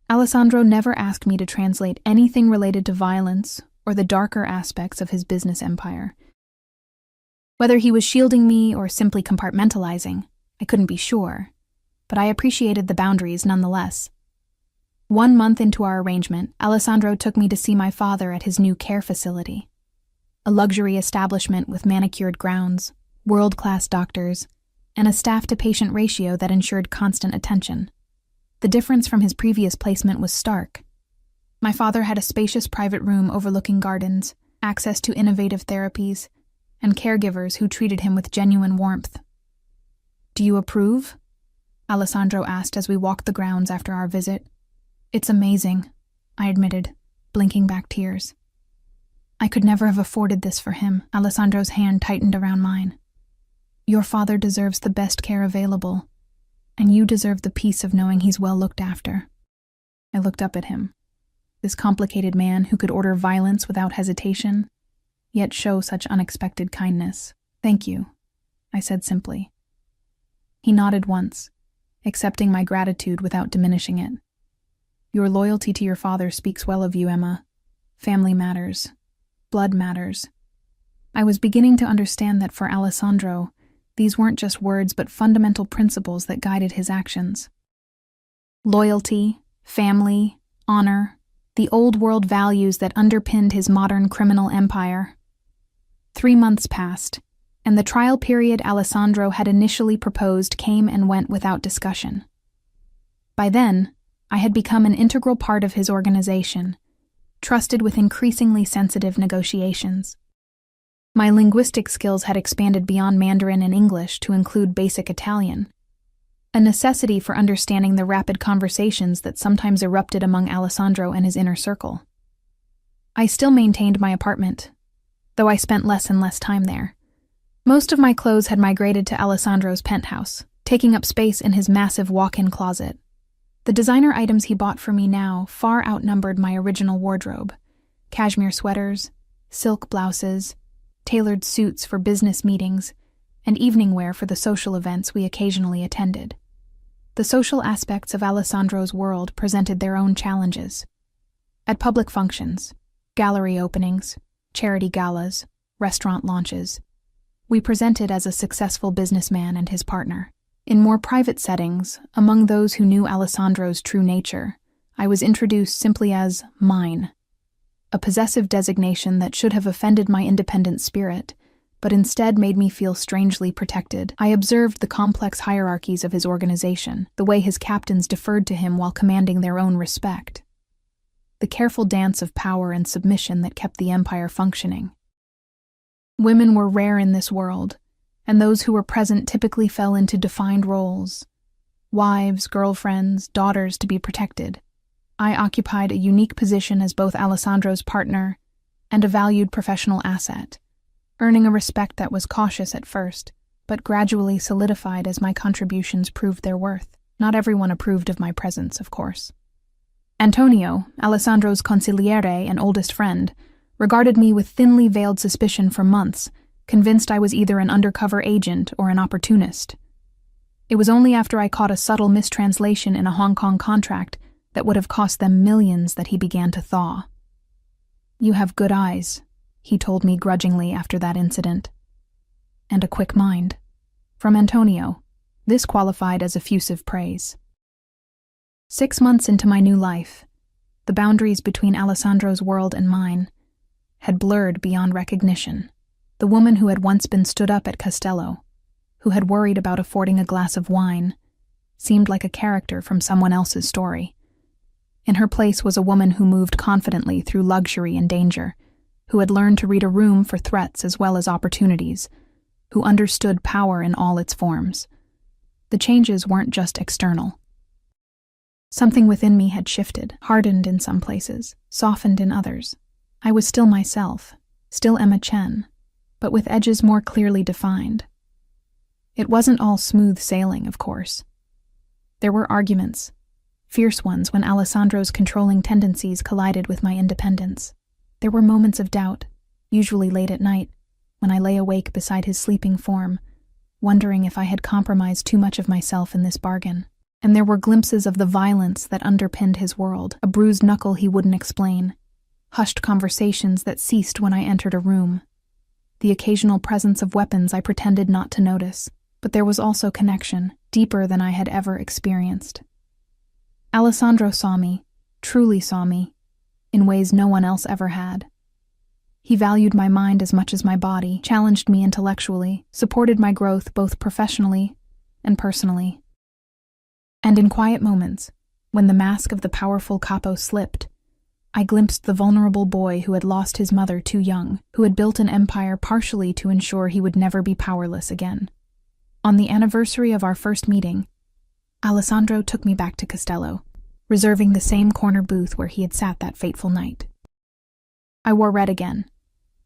Alessandro never asked me to translate anything related to violence or the darker aspects of his business empire. Whether he was shielding me or simply compartmentalizing, I couldn't be sure, but I appreciated the boundaries nonetheless. 1 month into our arrangement, Alessandro took me to see my father at his new care facility. A luxury establishment with manicured grounds, world-class doctors, and a staff-to-patient ratio that ensured constant attention. The difference from his previous placement was stark. My father had a spacious private room overlooking gardens, access to innovative therapies, and caregivers who treated him with genuine warmth. "Do you approve?" Alessandro asked as we walked the grounds after our visit. "It's amazing," I admitted, blinking back tears. I could never have afforded this for him. Alessandro's hand tightened around mine. "Your father deserves the best care available. and you deserve the peace of knowing he's well looked after." I looked up at him. This complicated man who could order violence without hesitation, yet show such unexpected kindness. "Thank you," I said simply. He nodded once, accepting my gratitude without diminishing it. "Your loyalty to your father speaks well of you, Emma. Family matters. Blood matters." I was beginning to understand that for Alessandro, these weren't just words but fundamental principles that guided his actions. Loyalty, family, honor, the old-world values that underpinned his modern criminal empire. 3 months passed, and the trial period Alessandro had initially proposed came and went without discussion. By then, I had become an integral part of his organization, trusted with increasingly sensitive negotiations. My linguistic skills had expanded beyond Mandarin and English to include basic Italian, a necessity for understanding the rapid conversations that sometimes erupted among Alessandro and his inner circle. I still maintained my apartment, though I spent less and less time there. Most of my clothes had migrated to Alessandro's penthouse, taking up space in his massive walk-in closet. The designer items he bought for me now far outnumbered my original wardrobe: cashmere sweaters, silk blouses, tailored suits for business meetings, and evening wear for the social events we occasionally attended. The social aspects of Alessandro's world presented their own challenges. At public functions, gallery openings, charity galas, restaurant launches, we presented as a successful businessman and his partner. In more private settings, among those who knew Alessandro's true nature, I was introduced simply as mine, a possessive designation that should have offended my independent spirit, but instead made me feel strangely protected. I observed the complex hierarchies of his organization, the way his captains deferred to him while commanding their own respect, the careful dance of power and submission that kept the empire functioning. Women were rare in this world, and those who were present typically fell into defined roles: wives, girlfriends, daughters to be protected. I occupied a unique position as both Alessandro's partner and a valued professional asset, earning a respect that was cautious at first, but gradually solidified as my contributions proved their worth. Not everyone approved of my presence, of course. Antonio, Alessandro's consigliere and oldest friend, regarded me with thinly veiled suspicion for months, convinced I was either an undercover agent or an opportunist. It was only after I caught a subtle mistranslation in a Hong Kong contract that would have cost them millions that he began to thaw. "You have good eyes," he told me grudgingly after that incident. "And a quick mind." From Antonio, this qualified as effusive praise. 6 months into my new life, the boundaries between Alessandro's world and mine had blurred beyond recognition. The woman who had once been stood up at Castello, who had worried about affording a glass of wine, seemed like a character from someone else's story. In her place was a woman who moved confidently through luxury and danger, who had learned to read a room for threats as well as opportunities, who understood power in all its forms. The changes weren't just external. Something within me had shifted, hardened in some places, softened in others. I was still myself, still Emma Chen, but with edges more clearly defined. It wasn't all smooth sailing, of course. There were arguments, fierce ones when Alessandro's controlling tendencies collided with my independence. There were moments of doubt, usually late at night, when I lay awake beside his sleeping form, wondering if I had compromised too much of myself in this bargain. And there were glimpses of the violence that underpinned his world, a bruised knuckle he wouldn't explain, hushed conversations that ceased when I entered a room, the occasional presence of weapons I pretended not to notice. But there was also connection, deeper than I had ever experienced. Alessandro saw me, truly saw me, in ways no one else ever had. He valued my mind as much as my body, challenged me intellectually, supported my growth both professionally and personally. And in quiet moments, when the mask of the powerful capo slipped, I glimpsed the vulnerable boy who had lost his mother too young, who had built an empire partially to ensure he would never be powerless again. On the anniversary of our first meeting, Alessandro took me back to Castello, reserving the same corner booth where he had sat that fateful night. I wore red again,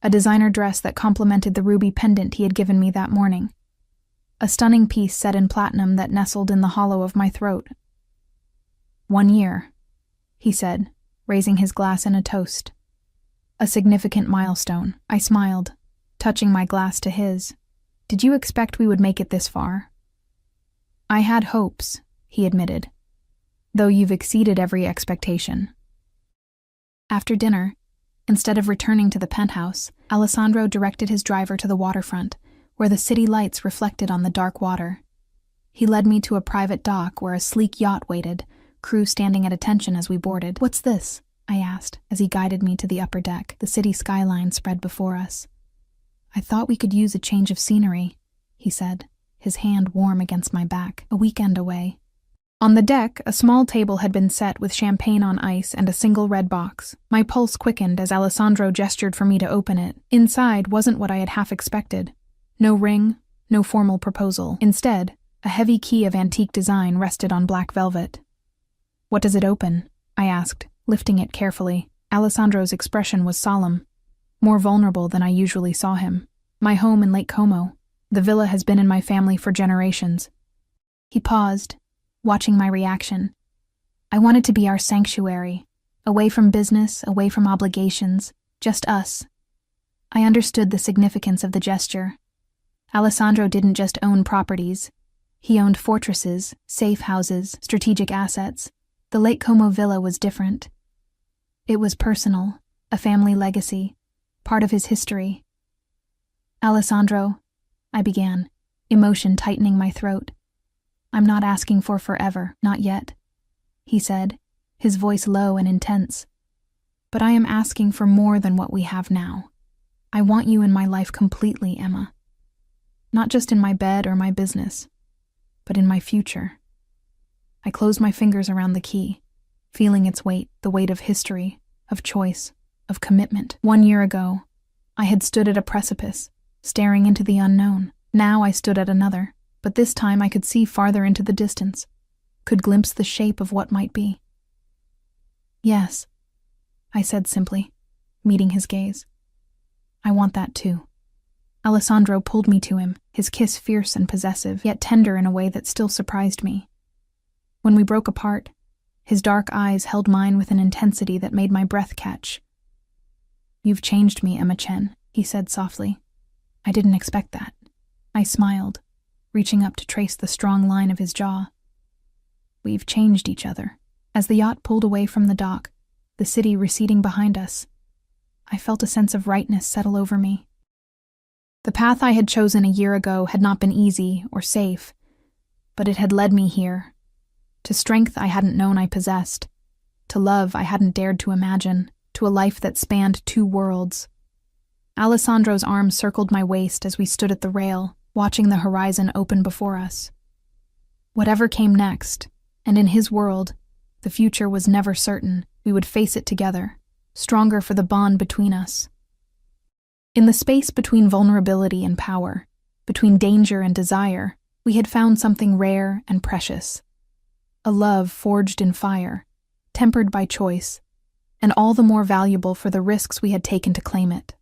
a designer dress that complemented the ruby pendant he had given me that morning. a stunning piece set in platinum that nestled in the hollow of my throat. 1 year, he said, raising his glass in a toast. A significant milestone. I smiled, touching my glass to his. Did you expect we would make it this far? I had hopes, he admitted, though you've exceeded every expectation. After dinner, instead of returning to the penthouse, Alessandro directed his driver to the waterfront, where the city lights reflected on the dark water. He led me to a private dock where a sleek yacht waited, crew standing at attention as we boarded. What's this? I asked, as he guided me to the upper deck. The city skyline spread before us. I thought we could use a change of scenery, he said, his hand warm against my back. A weekend away. On the deck, a small table had been set with champagne on ice and a single red box. My pulse quickened as Alessandro gestured for me to open it. Inside wasn't what I had half expected. No ring, no formal proposal. Instead, a heavy key of antique design rested on black velvet. What does it open? I asked, lifting it carefully. Alessandro's expression was solemn, more vulnerable than I usually saw him. My home in Lake Como. The villa has been in my family for generations. He paused, watching my reaction. I wanted to be our sanctuary, away from business, away from obligations, just us. I understood the significance of the gesture. Alessandro didn't just own properties. He owned fortresses, safe houses, strategic assets. The Lake Como villa was different. It was personal, a family legacy, part of his history. Alessandro, I began, emotion tightening my throat. I'm not asking for forever, not yet, he said, his voice low and intense. But I am asking for more than what we have now. I want you in my life completely, Emma. Not just in my bed or my business, but in my future. I closed my fingers around the key, feeling its weight, the weight of history, of choice, of commitment. 1 year ago, I had stood at a precipice, staring into the unknown. Now I stood at another, but this time I could see farther into the distance, could glimpse the shape of what might be. Yes, I said simply, meeting his gaze. I want that too. Alessandro pulled me to him, his kiss fierce and possessive, yet tender in a way that still surprised me. When we broke apart, his dark eyes held mine with an intensity that made my breath catch. You've changed me, Emma Chen, he said softly. I didn't expect that. I smiled, reaching up to trace the strong line of his jaw. We've changed each other. As the yacht pulled away from the dock, the city receding behind us, I felt a sense of rightness settle over me. The path I had chosen a year ago had not been easy or safe, but it had led me here, to strength I hadn't known I possessed, to love I hadn't dared to imagine, to a life that spanned 2 worlds. Alessandro's arm circled my waist as we stood at the rail, watching the horizon open before us. Whatever came next, and in his world, the future was never certain, we would face it together, stronger for the bond between us. In the space between vulnerability and power, between danger and desire, we had found something rare and precious. A love forged in fire, tempered by choice, and all the more valuable for the risks we had taken to claim it.